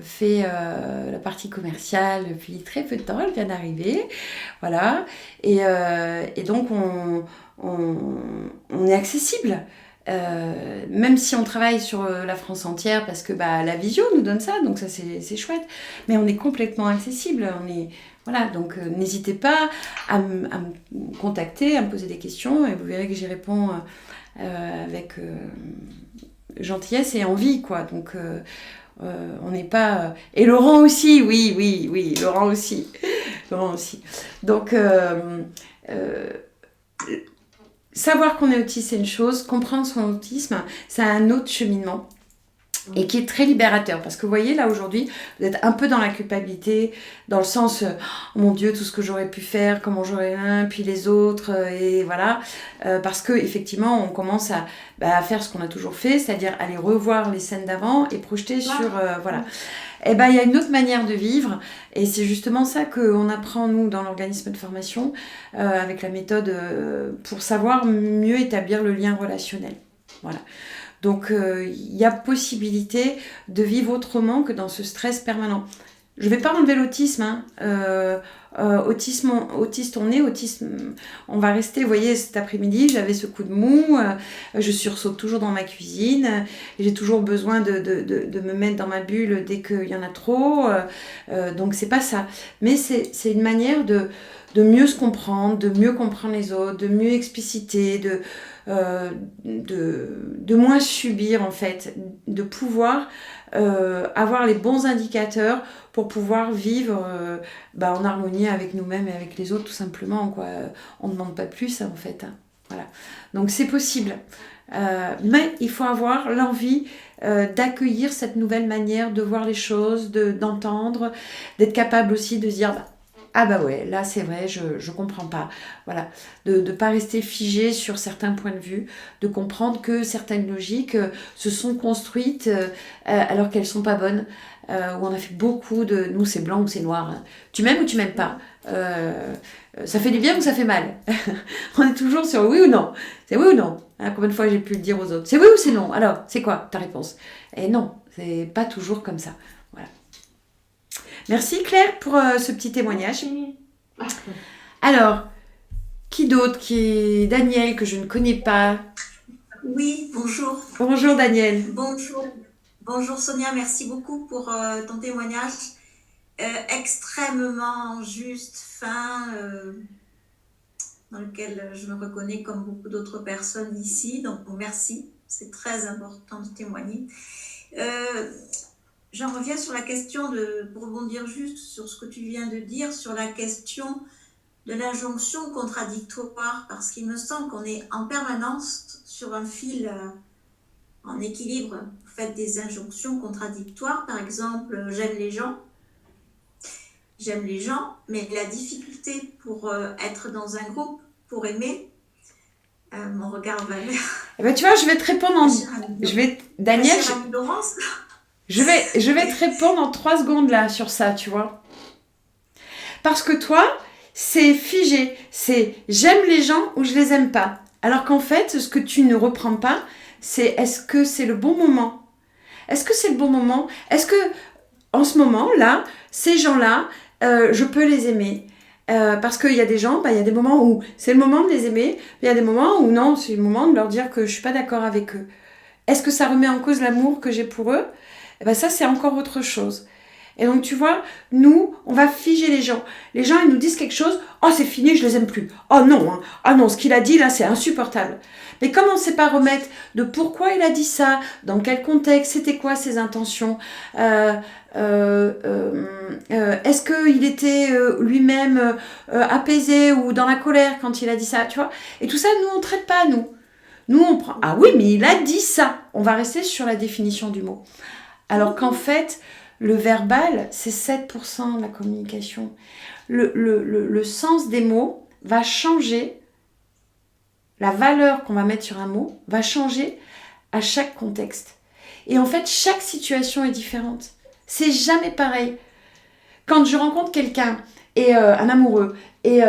fait la partie commerciale depuis très peu de temps. Elle vient d'arriver. Voilà. Et donc, on est accessible. Même si on travaille sur la France entière parce que la visio nous donne ça, donc ça c'est chouette, mais on est complètement accessible, voilà, donc n'hésitez pas à me contacter, à me poser des questions et vous verrez que j'y réponds avec gentillesse et envie, quoi. Donc on n'est pas... Et Laurent aussi, oui, Laurent aussi. Donc savoir qu'on est autiste, c'est une chose. Comprendre son autisme, c'est un autre cheminement. Et qui est très libérateur. Parce que vous voyez, là, aujourd'hui, vous êtes un peu dans la culpabilité, dans le sens, oh mon Dieu, tout ce que j'aurais pu faire, comment j'aurais puis les autres, et voilà. Parce que effectivement, on commence à faire ce qu'on a toujours fait, c'est-à-dire aller revoir les scènes d'avant et projeter sur... voilà. Et il y a une autre manière de vivre, et c'est justement ça qu'on apprend, nous, dans l'organisme de formation, avec la méthode, pour savoir mieux établir le lien relationnel. Voilà. Donc, il y a possibilité de vivre autrement que dans ce stress permanent. Je ne vais pas enlever l'autisme. Autiste on est, autisme, on va rester. Vous voyez, cet après-midi, j'avais ce coup de mou. Je sursaute toujours dans ma cuisine. J'ai toujours besoin de me mettre dans ma bulle dès qu'il y en a trop. Donc, c'est pas ça. Mais c'est une manière de mieux se comprendre, de mieux comprendre les autres, de mieux expliciter, de moins subir, en fait, de pouvoir avoir les bons indicateurs pour pouvoir vivre en harmonie avec nous-mêmes et avec les autres, tout simplement, quoi. On ne demande pas plus, en fait. Hein. Voilà. Donc c'est possible. Mais il faut avoir l'envie d'accueillir cette nouvelle manière de voir les choses, d'entendre, d'être capable aussi de se dire... ouais, là c'est vrai, je comprends pas. Voilà, de ne pas rester figé sur certains points de vue, de comprendre que certaines logiques se sont construites alors qu'elles sont pas bonnes, où on a fait beaucoup de... Nous c'est blanc ou c'est noir. Hein. Tu m'aimes ou tu m'aimes pas ça fait du bien ou ça fait mal. On est toujours sur oui ou non. C'est oui ou non. Hein, combien de fois j'ai pu le dire aux autres? C'est oui ou c'est non? Alors, c'est quoi ta réponse? Et non, c'est pas toujours comme ça. Voilà. Merci Claire pour ce petit témoignage. Alors, qui d'autre? Daniel, que je ne connais pas. Oui, bonjour. Bonjour Daniel. Bonjour. Bonjour Sonia, merci beaucoup pour ton témoignage. Extrêmement juste, fin, dans lequel je me reconnais comme beaucoup d'autres personnes ici. Donc merci, c'est très important de témoigner. J'en reviens sur la question pour rebondir juste sur ce que tu viens de dire, sur la question de l'injonction contradictoire, parce qu'il me semble qu'on est en permanence sur un fil en équilibre. Vous faites des injonctions contradictoires, par exemple, j'aime les gens, mais la difficulté pour être dans un groupe, pour aimer, mon regard va vers... Eh ben, tu vois, je vais te répondre Daniel, je vais te répondre en 3 secondes là sur ça, tu vois. Parce que toi, c'est figé, c'est j'aime les gens ou je les aime pas. Alors qu'en fait, ce que tu ne reprends pas, c'est est-ce que c'est le bon moment? Est-ce que c'est le bon moment? Est-ce que en ce moment-là, ces gens-là, je peux les aimer? Parce qu'il y a des gens, il y a des moments où c'est le moment de les aimer, il y a des moments où non, c'est le moment de leur dire que je suis pas d'accord avec eux. Est-ce que ça remet en cause l'amour que j'ai pour eux? Ça, c'est encore autre chose. Et donc, tu vois, nous, on va figer les gens. Les gens, ils nous disent quelque chose. Oh, c'est fini, je les aime plus. Oh non, hein. Ah non, ce qu'il a dit là, c'est insupportable. Mais comme on ne sait pas remettre de pourquoi il a dit ça, dans quel contexte, c'était quoi ses intentions, est-ce qu'il était lui-même apaisé ou dans la colère quand il a dit ça, tu vois? Et tout ça, nous, on ne traite pas, nous. Nous, on prend, ah oui, mais il a dit ça. On va rester sur la définition du mot. Alors qu'en fait, le verbal, c'est 7% de la communication. Le sens des mots va changer, la valeur qu'on va mettre sur un mot va changer à chaque contexte. Et en fait, chaque situation est différente. C'est jamais pareil. Quand je rencontre quelqu'un, et un amoureux, et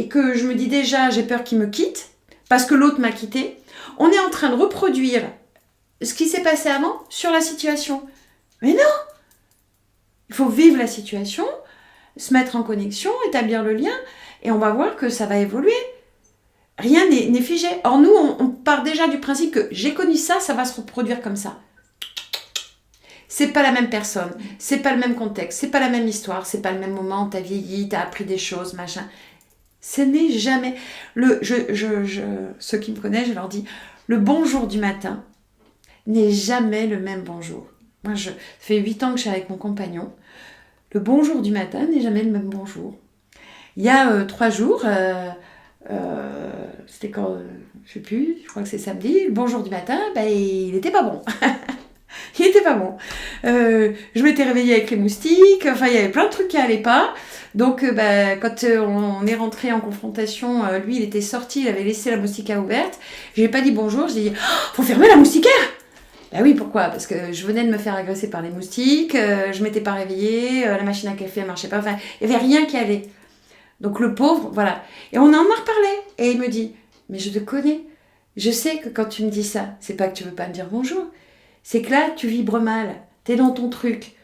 que je me dis déjà, j'ai peur qu'il me quitte, parce que l'autre m'a quitté, on est en train de reproduire ce qui s'est passé avant sur la situation. Mais non! Il faut vivre la situation, se mettre en connexion, établir le lien, et on va voir que ça va évoluer. Rien n'est figé. Or, nous, on part déjà du principe que j'ai connu ça, ça va se reproduire comme ça. C'est pas la même personne, c'est pas le même contexte, c'est pas la même histoire, c'est pas le même moment, t'as vieilli, t'as appris des choses, machin. Ce n'est jamais... Ceux qui me connaissent, je leur dis, le bonjour du matin n'est jamais le même bonjour. Moi, ça fait 8 ans que je suis avec mon compagnon. Le bonjour du matin n'est jamais le même bonjour. Il y a 3 jours, c'était quand, je sais plus, je crois que c'est samedi, le bonjour du matin, il n'était pas bon. Il n'était pas bon. Je m'étais réveillée avec les moustiques, enfin, il y avait plein de trucs qui n'allaient pas. Donc, quand on est rentré en confrontation, lui, il était sorti, il avait laissé la moustiquaire ouverte. Je lui ai pas dit bonjour, j'ai dit « Faut fermer la moustiquaire !» Ben oui, pourquoi? Parce que je venais de me faire agresser par les moustiques, je m'étais pas réveillée, la machine à café elle marchait pas, enfin, il y avait rien qui allait. Donc le pauvre, voilà. Et on en a reparlé. Et il me dit, mais je te connais. Je sais que quand tu me dis ça, c'est pas que tu veux pas me dire bonjour. C'est que là, tu vibres mal. T'es dans ton truc.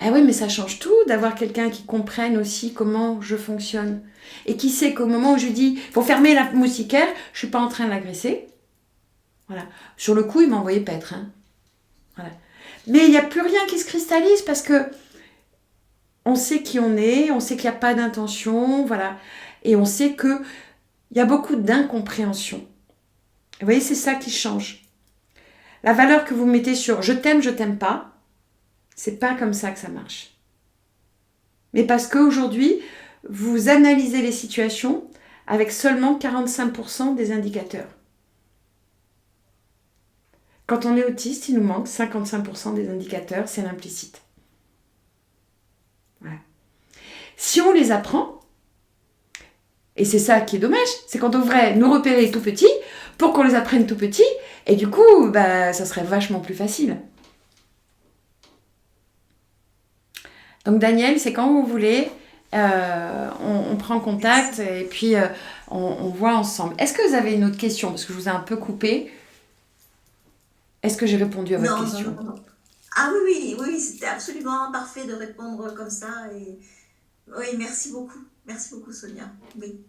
Ah oui, mais ça change tout d'avoir quelqu'un qui comprenne aussi comment je fonctionne. Et qui sait qu'au moment où je dis, faut fermer la moustiquaire, je suis pas en train de l'agresser. Voilà. Sur le coup, il m'a envoyé paître. Hein. Voilà. Mais il n'y a plus rien qui se cristallise parce que on sait qui on sait qu'il n'y a pas d'intention, voilà. Et on sait qu'il y a beaucoup d'incompréhension. Vous voyez, c'est ça qui change. La valeur que vous mettez sur je t'aime pas, c'est pas comme ça que ça marche. Mais parce qu'aujourd'hui, vous analysez les situations avec seulement 45% des indicateurs. Quand on est autiste, il nous manque 55% des indicateurs, c'est l'implicite. Voilà. Si on les apprend, et c'est ça qui est dommage, c'est qu'on devrait nous repérer tout petit pour qu'on les apprenne tout petit, et du coup, ça serait vachement plus facile. Donc Daniel, c'est quand vous voulez, On prend contact et puis on voit ensemble. Est-ce que vous avez une autre question? Parce que je vous ai un peu coupé. Est-ce que j'ai répondu à votre Non, non, question? non, non. Ah oui, oui, oui, c'était absolument parfait de répondre comme ça. Et... Oui, merci beaucoup. Merci beaucoup, Sonia. Oui.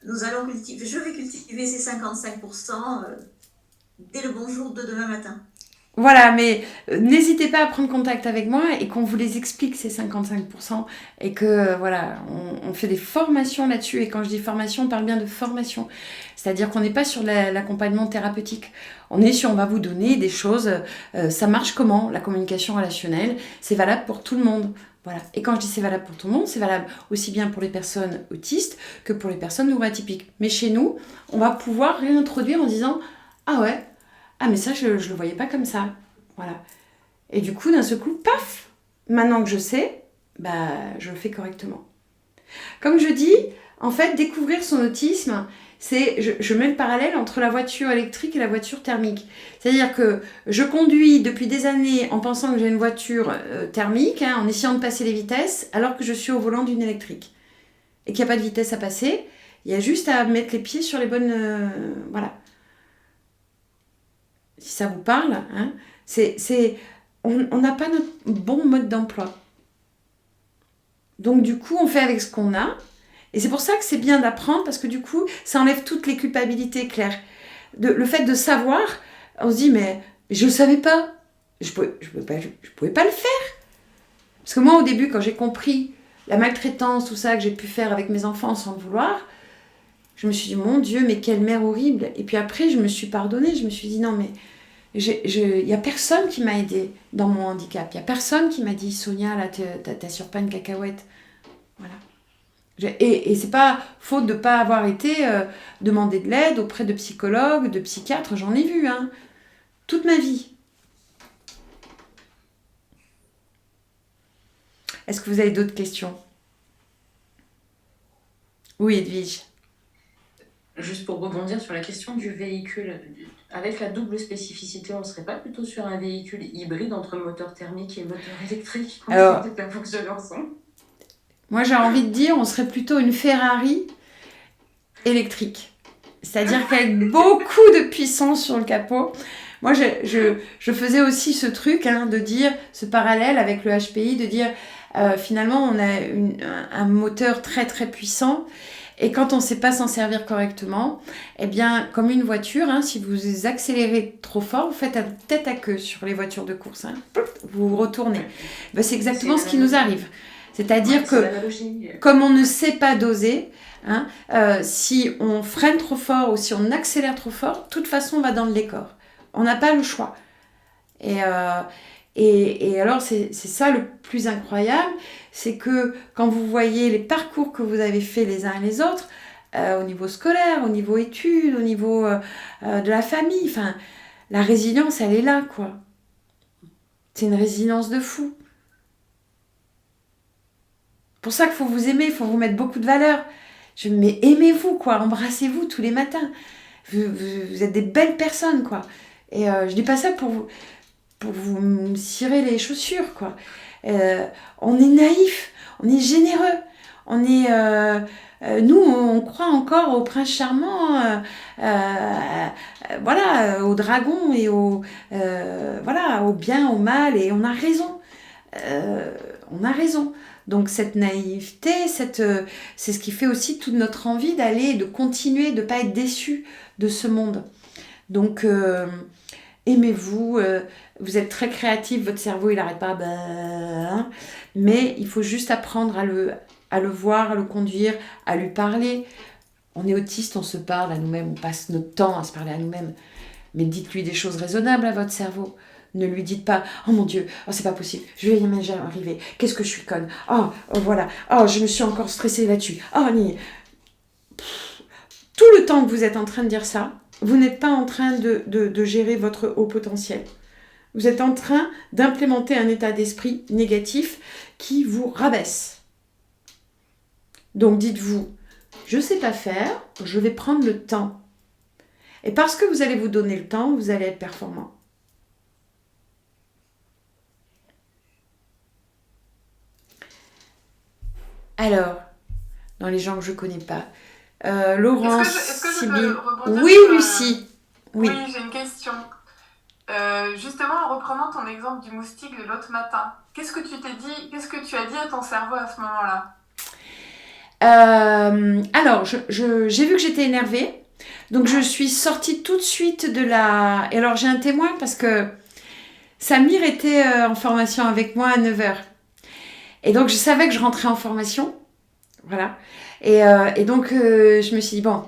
Nous allons cultiver, je vais cultiver ces 55% dès le bonjour de demain matin. Voilà, mais n'hésitez pas à prendre contact avec moi et qu'on vous les explique ces 55% et que voilà, on fait des formations là-dessus. Et quand je dis formation, on parle bien de formation. C'est-à-dire qu'on n'est pas sur l'accompagnement thérapeutique. On est sur, on va vous donner des choses. Ça marche comment? La communication relationnelle, c'est valable pour tout le monde. Voilà. Et quand je dis c'est valable pour tout le monde, c'est valable aussi bien pour les personnes autistes que pour les personnes neuroatypiques. Mais chez nous, on va pouvoir réintroduire en disant ah ouais, ah mais ça je le voyais pas comme ça. Voilà. Et du coup, d'un seul coup, paf, maintenant que je sais, bah je le fais correctement. Comme je dis, en fait, découvrir son autisme, je mets le parallèle entre la voiture électrique et la voiture thermique. C'est-à-dire que je conduis depuis des années en pensant que j'ai une voiture thermique, en essayant de passer les vitesses, alors que je suis au volant d'une électrique. Et qu'il n'y a pas de vitesse à passer, il y a juste à mettre les pieds sur les bonnes... voilà. Si ça vous parle, hein, on n'a pas notre bon mode d'emploi. Donc du coup, on fait avec ce qu'on a. Et c'est pour ça que c'est bien d'apprendre, parce que du coup, ça enlève toutes les culpabilités, Claire. Le fait de savoir, on se dit, mais je ne savais pas. Je pouvais pas le faire. Parce que moi, au début, quand j'ai compris la maltraitance, tout ça que j'ai pu faire avec mes enfants sans le vouloir, je me suis dit, mon Dieu, mais quelle mère horrible. Et puis après, je me suis pardonnée. Je me suis dit, non, mais il n'y a personne qui m'a aidée dans mon handicap. Il n'y a personne qui m'a dit, Sonia, là, t'assures pas une cacahuète. Voilà. Et c'est pas faute de pas avoir été demander de l'aide auprès de psychologues, de psychiatres, j'en ai vu, hein, toute ma vie. Est-ce que vous avez d'autres questions? Oui, Edwige. Juste pour rebondir sur la question du véhicule, avec la double spécificité, on ne serait pas plutôt sur un véhicule hybride entre moteur thermique et moteur électrique? Alors, peut-être pas fonctionner ensemble. Moi, j'ai envie de dire, on serait plutôt une Ferrari électrique. C'est-à-dire qu'avec beaucoup de puissance sur le capot. Moi, je faisais aussi ce truc de dire, ce parallèle avec le HPI, de dire, finalement, on a un moteur très, très puissant. Et quand on ne sait pas s'en servir correctement, eh bien, comme une voiture, si vous accélérez trop fort, vous faites tête à queue sur les voitures de course. Vous retournez. Ben, c'est exactement ce qui nous arrive. C'est-à-dire que, comme on ne sait pas doser, si on freine trop fort ou si on accélère trop fort, de toute façon, on va dans le décor. On n'a pas le choix. Et alors, c'est ça le plus incroyable, c'est que quand vous voyez les parcours que vous avez faits les uns et les autres, au niveau scolaire, au niveau études, au niveau de la famille, enfin, la résilience, elle est là, quoi. C'est une résilience de fou. Pour ça qu'il faut vous aimer, il faut vous mettre beaucoup de valeur. Mais aimez-vous, quoi, embrassez-vous tous les matins. Vous êtes des belles personnes, quoi. Et je dis pas ça pour vous cirer les chaussures, quoi. On est naïf, on est généreux, on est... nous, on croit encore au prince charmant, voilà, au dragon et voilà, au bien, au mal, et on a raison. On a raison. Donc cette naïveté, c'est ce qui fait aussi toute notre envie d'aller, de continuer, de ne pas être déçu de ce monde. Donc aimez-vous, vous êtes très créatif, votre cerveau il n'arrête pas, mais il faut juste apprendre à le voir, à le conduire, à lui parler. On est autiste, on se parle à nous-mêmes, on passe notre temps à se parler à nous-mêmes. Mais dites-lui des choses raisonnables à votre cerveau. Ne lui dites pas « Oh mon Dieu, oh, c'est pas possible, je vais jamais arriver, qu'est-ce que je suis conne, oh voilà, oh je me suis encore stressée là-dessus, oh ni... » Tout le temps que vous êtes en train de dire ça, vous n'êtes pas en train de gérer votre haut potentiel. Vous êtes en train d'implémenter un état d'esprit négatif qui vous rabaisse. Donc dites-vous « Je sais pas faire, je vais prendre le temps. » Et parce que vous allez vous donner le temps, vous allez être performant. Alors, dans les gens que je connais pas. Laurence, est-ce que je Sybille. peux rebondir Oui, sur, Lucie. Oui. Oui, j'ai une question. Justement, en reprenant ton exemple du moustique de l'autre matin, qu'est-ce que tu t'es dit, qu'est-ce que tu as dit à ton cerveau à ce moment-là? Alors, j'ai vu que j'étais énervée. Donc, je suis sortie tout de suite de la... Et alors, j'ai un témoin parce que Samir était en formation avec moi à 9h. Et donc, je savais que je rentrais en formation. Voilà. Et donc, je me suis dit, bon,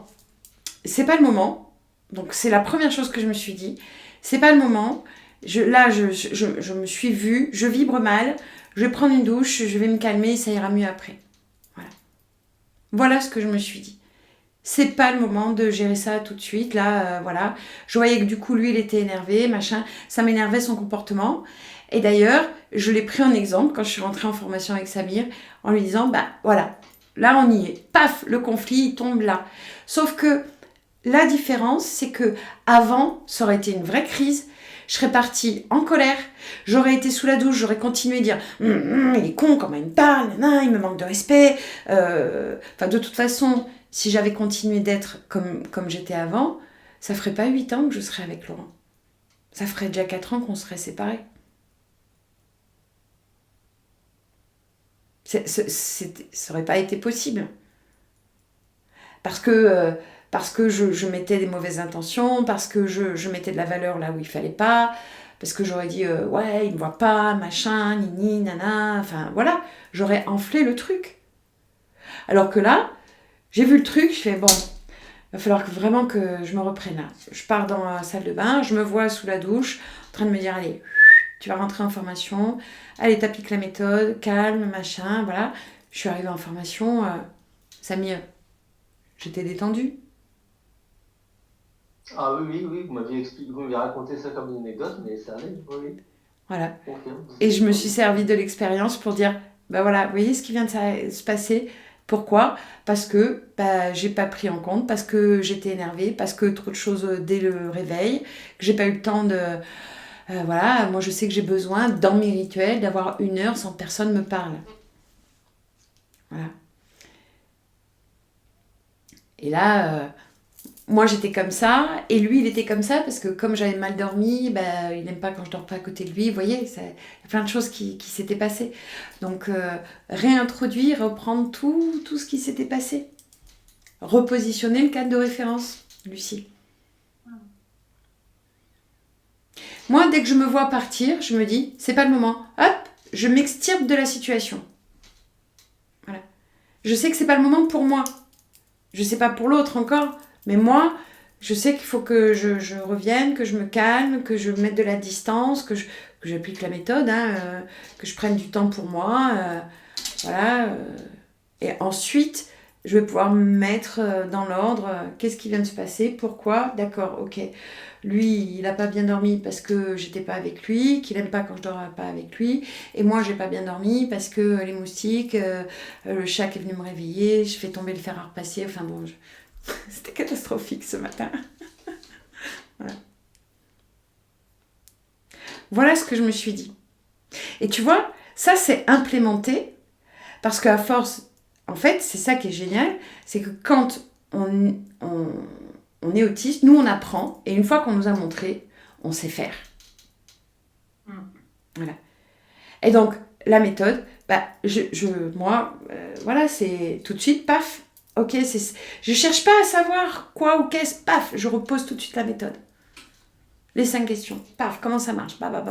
c'est pas le moment. Donc, c'est la première chose que je me suis dit. C'est pas le moment. Là, je me suis vue. Je vibre mal. Je vais prendre une douche. Je vais me calmer. Ça ira mieux après. Voilà ce que je me suis dit. C'est pas le moment de gérer ça tout de suite. Là, voilà. Je voyais que du coup, lui, il était énervé, machin. Ça m'énervait son comportement. Et d'ailleurs, je l'ai pris en exemple quand je suis rentrée en formation avec Samir, en lui disant, bah voilà, là on y est. Paf, le conflit, il tombe là. Sauf que la différence, c'est que avant, ça aurait été une vraie crise. Je serais partie en colère, j'aurais été sous la douche, j'aurais continué à dire il est con, comment il me parle, il me manque de respect. Enfin, de toute façon, si j'avais continué d'être comme j'étais avant, ça ferait pas 8 ans que je serais avec Laurent. Ça ferait déjà 4 ans qu'on serait séparés. Ça aurait pas été possible. Parce que je mettais des mauvaises intentions, parce que je mettais de la valeur là où il fallait pas, parce que j'aurais dit ouais, il me voit pas, machin, nini, nana, enfin voilà, j'aurais enflé le truc. Alors que là, j'ai vu le truc, je fais bon, il va falloir vraiment que je me reprenne là. Je pars dans la salle de bain, je me vois sous la douche, en train de me dire allez, tu vas rentrer en formation, allez, t'appliques la méthode, calme, machin, voilà. Je suis arrivée en formation, Samir, j'étais détendue. Ah oui, vous m'aviez expliqué, vous m'aviez raconté ça comme une anecdote, mais ça allait, oui. Voilà. Confirme. Et je me suis servi de l'expérience pour dire, bah voilà, vous voyez ce qui vient de se passer. Pourquoi ? Parce que j'ai pas pris en compte, parce que j'étais énervée, parce que trop de choses dès le réveil, que j'ai pas eu le temps de... voilà, moi je sais que j'ai besoin, dans mes rituels, d'avoir 1 heure sans que personne me parle. Voilà. Et là... moi j'étais comme ça, et lui il était comme ça, parce que comme j'avais mal dormi, il n'aime pas quand je dors pas à côté de lui, vous voyez, il y a plein de choses qui s'étaient passées. Donc réintroduire, reprendre tout ce qui s'était passé. Repositionner le cadre de référence, Lucie. Moi, dès que je me vois partir, je me dis, c'est pas le moment. Hop, je m'extirpe de la situation. Voilà. Je sais que c'est pas le moment pour moi. Je sais pas pour l'autre encore. Mais moi, je sais qu'il faut que je revienne, que je me calme, que je mette de la distance, que j'applique la méthode, que je prenne du temps pour moi. Voilà. Et ensuite, je vais pouvoir me mettre dans l'ordre. Qu'est-ce qui vient de se passer ? Pourquoi ? D'accord, ok. Lui, il n'a pas bien dormi parce que j'étais pas avec lui, qu'il n'aime pas quand je dors pas avec lui. Et moi, j'ai pas bien dormi parce que les moustiques, le chat qui est venu me réveiller, je fais tomber le fer à repasser. Enfin bon... C'était catastrophique ce matin. Voilà ce que je me suis dit. Et tu vois, ça c'est implémenté parce qu'à force, en fait, c'est ça qui est génial, c'est que quand on est autiste, nous on apprend et une fois qu'on nous a montré, on sait faire. Voilà. Et donc, la méthode, moi, voilà, c'est tout de suite, paf. Ok, je cherche pas à savoir quoi ou qu'est-ce, paf, je repose tout de suite la méthode. Les 5 questions, paf, comment ça marche, bah.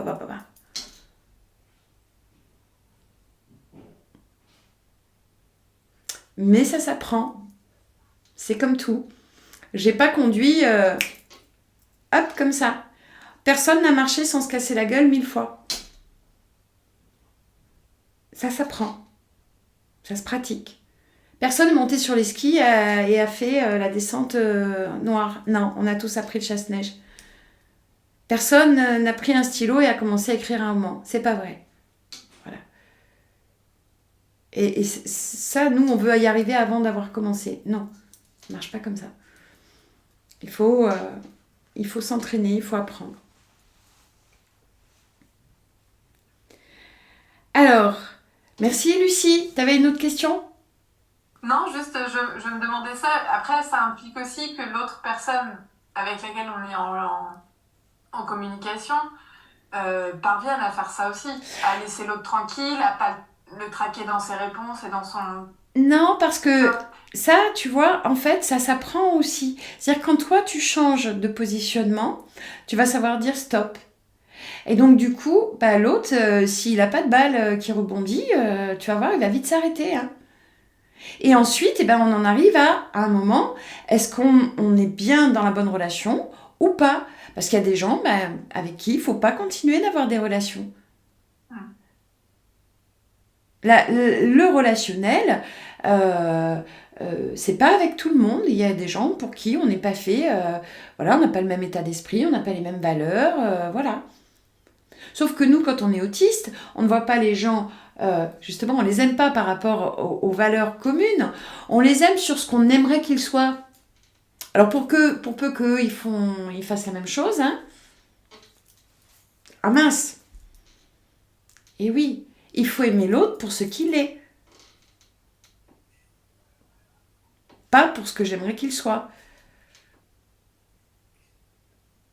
Mais ça s'apprend. C'est comme tout. J'ai pas conduit, hop, comme ça. Personne n'a marché sans se casser la gueule 1000 fois. Ça s'apprend. Ça se pratique. Personne n'est monté sur les skis et a fait la descente noire. Non, on a tous appris le chasse-neige. Personne n'a pris un stylo et a commencé à écrire un roman. C'est pas vrai. Voilà. Et ça, nous, on veut y arriver avant d'avoir commencé. Non, ça ne marche pas comme ça. Il faut s'entraîner, il faut apprendre. Alors, merci Lucie. T'avais une autre question ? Non, juste, je me demandais ça. Après, ça implique aussi que l'autre personne avec laquelle on est en communication parvienne à faire ça aussi, à laisser l'autre tranquille, à pas le traquer dans ses réponses et dans son... Non, parce que ça, tu vois, en fait, ça s'apprend aussi. C'est-à-dire quand toi, tu changes de positionnement, tu vas savoir dire stop. Et donc, du coup, bah, l'autre, s'il n'a pas de balle qui rebondit, tu vas voir, il va vite s'arrêter. Hein. Et ensuite, eh ben, on en arrive à un moment, est-ce qu'on est bien dans la bonne relation ou pas? Parce qu'il y a des gens bah, avec qui il ne faut pas continuer d'avoir des relations. Le relationnel, c'est pas avec tout le monde. Il y a des gens pour qui on n'est pas fait, voilà, on n'a pas le même état d'esprit, on n'a pas les mêmes valeurs, voilà. Sauf que nous, quand on est autiste, on ne voit pas les gens, justement, on les aime pas par rapport aux valeurs communes, on les aime sur ce qu'on aimerait qu'ils soient. Alors pour peu qu'ils fassent la même chose, hein. Ah mince! Et oui, il faut aimer l'autre pour ce qu'il est. Pas pour ce que j'aimerais qu'il soit.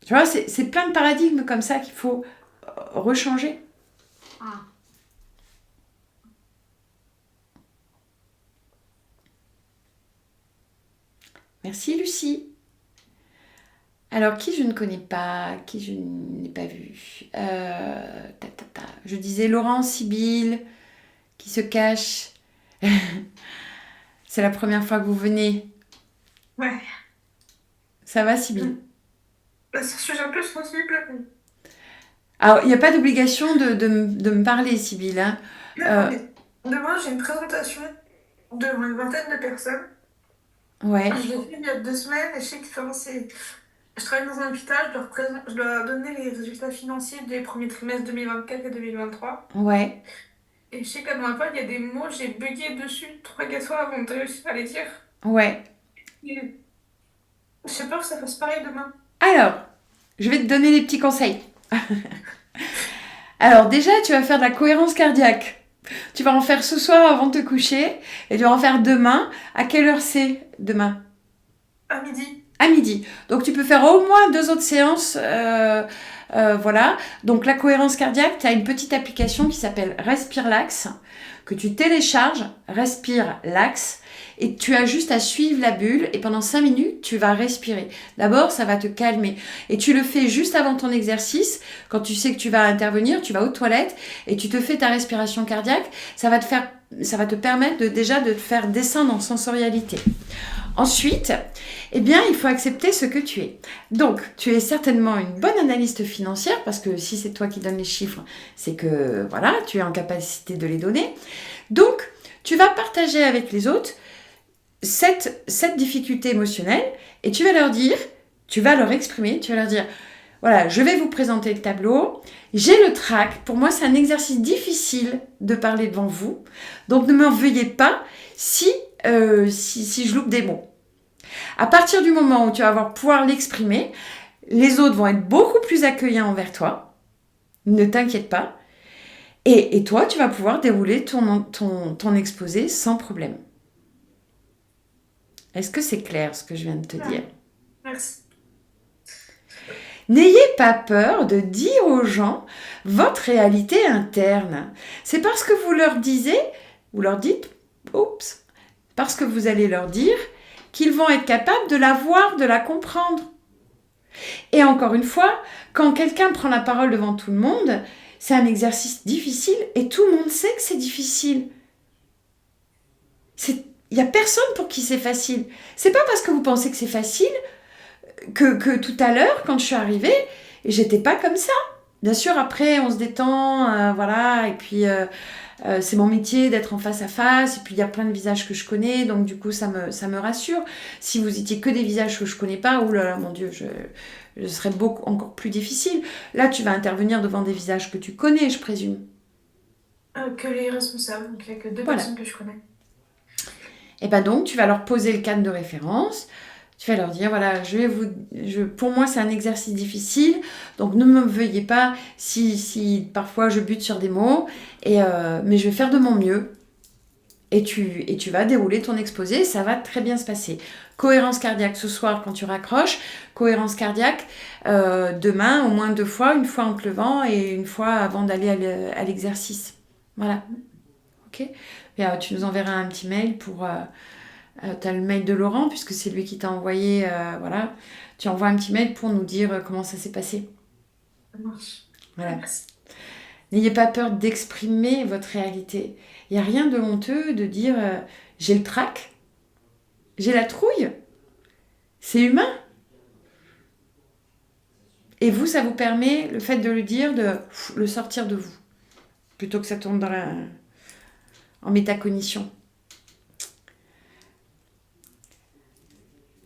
Tu vois, c'est plein de paradigmes comme ça qu'il faut rechanger. Merci Lucie. Alors, qui je ne connais pas, qui je n'ai pas vu. Je disais Laurent, Sibylle, qui se cache. C'est la première fois que vous venez. Ouais. Ça va, Sibylle? C'est un sujet un peu sensible. Alors, il n'y a pas d'obligation de me parler, Sibylle. Hein. Demain, j'ai une présentation devant une vingtaine de personnes. Ouais. Je l'ai fait il y a 2 semaines et je sais que je travaille dans un hôpital, je dois donner les résultats financiers des premiers trimestres 2024 et 2023. Ouais. Et je sais qu'à ma fois, il y a des mots, j'ai bugué dessus 3-4 fois avant de réussir à les dire. Ouais. Et j'ai peur que ça fasse pareil demain. Alors, je vais te donner des petits conseils. Alors déjà, tu vas faire de la cohérence cardiaque. Tu vas en faire ce soir avant de te coucher et tu vas en faire demain. À quelle heure c'est demain? À midi. À midi. Donc tu peux faire au moins 2 autres séances. Voilà. Donc la cohérence cardiaque, tu as une petite application qui s'appelle Respire-Lax que tu télécharges, Respire-Lax, et tu as juste à suivre la bulle et pendant 5 minutes, tu vas respirer. D'abord, ça va te calmer. Et tu le fais juste avant ton exercice. Quand tu sais que tu vas intervenir, tu vas aux toilettes et tu te fais ta respiration cardiaque. Ça va te permettre déjà de te faire descendre en sensorialité. Ensuite, eh bien, il faut accepter ce que tu es. Donc, tu es certainement une bonne analyste financière parce que si c'est toi qui donnes les chiffres, c'est que, voilà, tu es en capacité de les donner. Donc, tu vas partager avec les autres cette difficulté émotionnelle et tu vas leur dire, tu vas leur exprimer, tu vas leur dire, voilà, je vais vous présenter le tableau, j'ai le trac, pour moi c'est un exercice difficile de parler devant vous, donc ne m'en veuillez pas si je loupe des mots. À partir du moment où tu vas pouvoir l'exprimer, les autres vont être beaucoup plus accueillants envers toi, ne t'inquiète pas, et toi tu vas pouvoir dérouler ton exposé sans problème. Est-ce que c'est clair ce que je viens de te dire? Merci. N'ayez pas peur de dire aux gens votre réalité interne. C'est parce que vous leur dites, parce que vous allez leur dire qu'ils vont être capables de la voir, de la comprendre. Et encore une fois, quand quelqu'un prend la parole devant tout le monde, c'est un exercice difficile et tout le monde sait que c'est difficile. Il n'y a personne pour qui c'est facile. C'est pas parce que vous pensez que c'est facile que tout à l'heure, quand je suis arrivée, j'étais pas comme ça. Bien sûr, après, on se détend, voilà, et puis c'est mon métier d'être en face à face, et puis il y a plein de visages que je connais, donc du coup, ça me rassure. Si vous étiez que des visages que je connais pas, oh là là, mon Dieu, je serais encore plus difficile. Là, tu vas intervenir devant des visages que tu connais, je présume. Que les responsables, donc il n'y a que 2 personnes que je connais. Et bien donc, tu vas leur poser le cadre de référence, tu vas leur dire, voilà, pour moi, c'est un exercice difficile, donc ne me veuillez pas si parfois je bute sur des mots, mais je vais faire de mon mieux. Et tu vas dérouler ton exposé, ça va très bien se passer. Cohérence cardiaque ce soir quand tu raccroches, cohérence cardiaque demain au moins 2 fois, une fois en te levant et une fois avant d'aller à l'exercice. Voilà. Ok. Et, tu nous enverras un petit mail pour... tu as le mail de Laurent puisque c'est lui qui t'a envoyé... voilà. Tu envoies un petit mail pour nous dire comment ça s'est passé. Ça marche. Voilà. Merci. N'ayez pas peur d'exprimer votre réalité. Il n'y a rien de honteux de dire j'ai le trac, j'ai la trouille. C'est humain. Et vous, ça vous permet, le fait de le dire, de le sortir de vous. Plutôt que ça tombe en métacognition.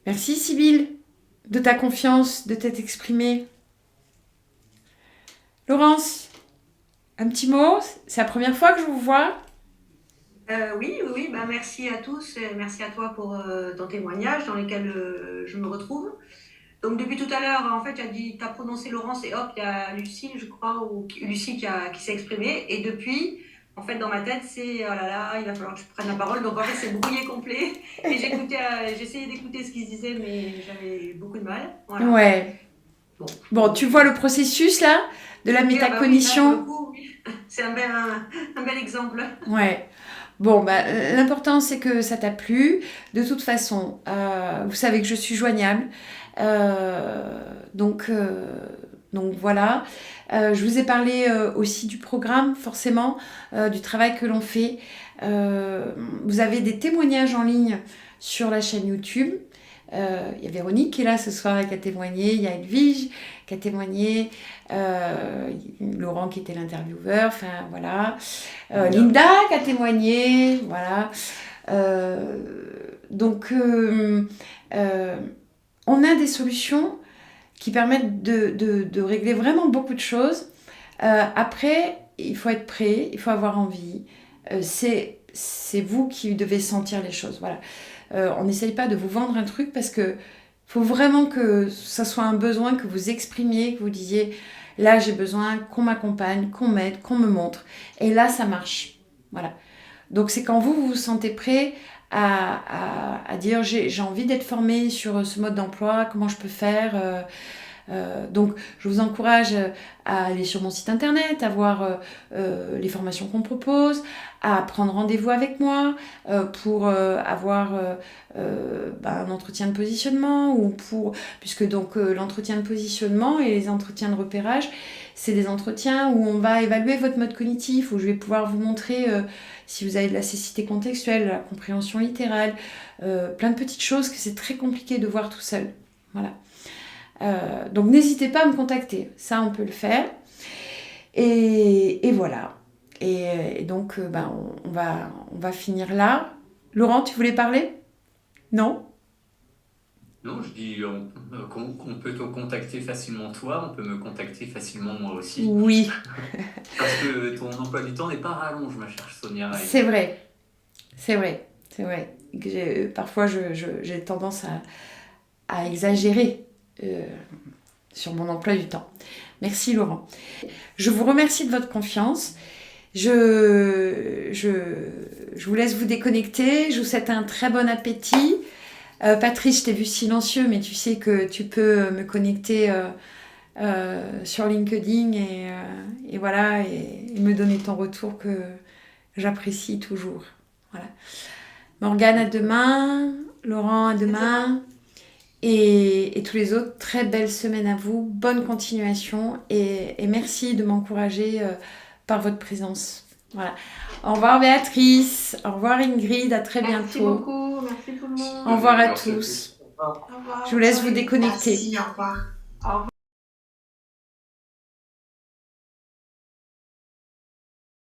Merci Sybille de ta confiance, de t'être exprimée. Laurence, un petit mot, c'est la première fois que je vous vois. Oui, bah, merci à tous et merci à toi pour ton témoignage dans lequel je me retrouve. Donc depuis tout à l'heure, en fait, tu as prononcé Laurence et hop, il y a Lucille, je crois, ou Lucie qui s'est exprimée. Et depuis, en fait, dans ma tête, c'est oh là là, il va falloir que je prenne la parole. Donc en fait, c'est brouillé complet. Et j'essayais d'écouter ce qu'ils disaient, mais j'avais beaucoup de mal. Voilà. Ouais. Bon, tu vois le processus là de la métacognition. Oui, là, pour le coup, oui. C'est un bel exemple. Ouais. Bon, bah, l'important c'est que ça t'a plu. De toute façon, vous savez que je suis joignable. Donc voilà. Je vous ai parlé aussi du programme, forcément, du travail que l'on fait. Vous avez des témoignages en ligne sur la chaîne YouTube. Il y a Véronique qui est là ce soir et qui a témoigné. Il y a Edwige qui a témoigné. Laurent qui était l'intervieweur. Enfin, voilà. Linda qui a témoigné. Voilà. On a des solutions qui permettent de régler vraiment beaucoup de choses. Après, il faut être prêt, il faut avoir envie. C'est vous qui devez sentir les choses. Voilà. On n'essaye pas de vous vendre un truc parce que faut vraiment que ça soit un besoin que vous exprimiez, que vous disiez là j'ai besoin qu'on m'accompagne, qu'on m'aide, qu'on me montre. Et là ça marche. Voilà. Donc c'est quand vous vous sentez prêt à dire j'ai envie d'être formée sur ce mode d'emploi, comment je peux faire. Donc je vous encourage à aller sur mon site internet, à voir les formations qu'on propose, à prendre rendez-vous avec moi pour avoir un entretien de positionnement puisque donc l'entretien de positionnement et les entretiens de repérage, c'est des entretiens où on va évaluer votre mode cognitif, où je vais pouvoir vous montrer si vous avez de la cécité contextuelle, de la compréhension littérale, plein de petites choses que c'est très compliqué de voir tout seul. Voilà. Donc n'hésitez pas à me contacter, ça on peut le faire. Et voilà. Et donc on va finir là. Laurent, tu voulais parler ? Non ? Non, je dis qu'on peut te contacter facilement toi, on peut me contacter facilement moi aussi. Oui. Parce que ton emploi du temps n'est pas rallonge, ma chère Sonia. C'est vrai. Parfois j'ai tendance à exagérer sur mon emploi du temps. Merci Laurent. Je vous remercie de votre confiance. Je vous laisse vous déconnecter. Je vous souhaite un très bon appétit. Patrice, je t'ai vu silencieux, mais tu sais que tu peux me connecter sur LinkedIn et voilà, et me donner ton retour que j'apprécie toujours. Voilà. Morgane, à demain. Laurent, à demain. Et tous les autres, très belle semaine à vous. Bonne continuation et merci de m'encourager par votre présence. Voilà. Au revoir Béatrice, au revoir Ingrid, à très bientôt. Merci beaucoup, merci tout le monde. Au revoir à tous. Au revoir. Je vous laisse vous déconnecter. Merci, au revoir. Au revoir.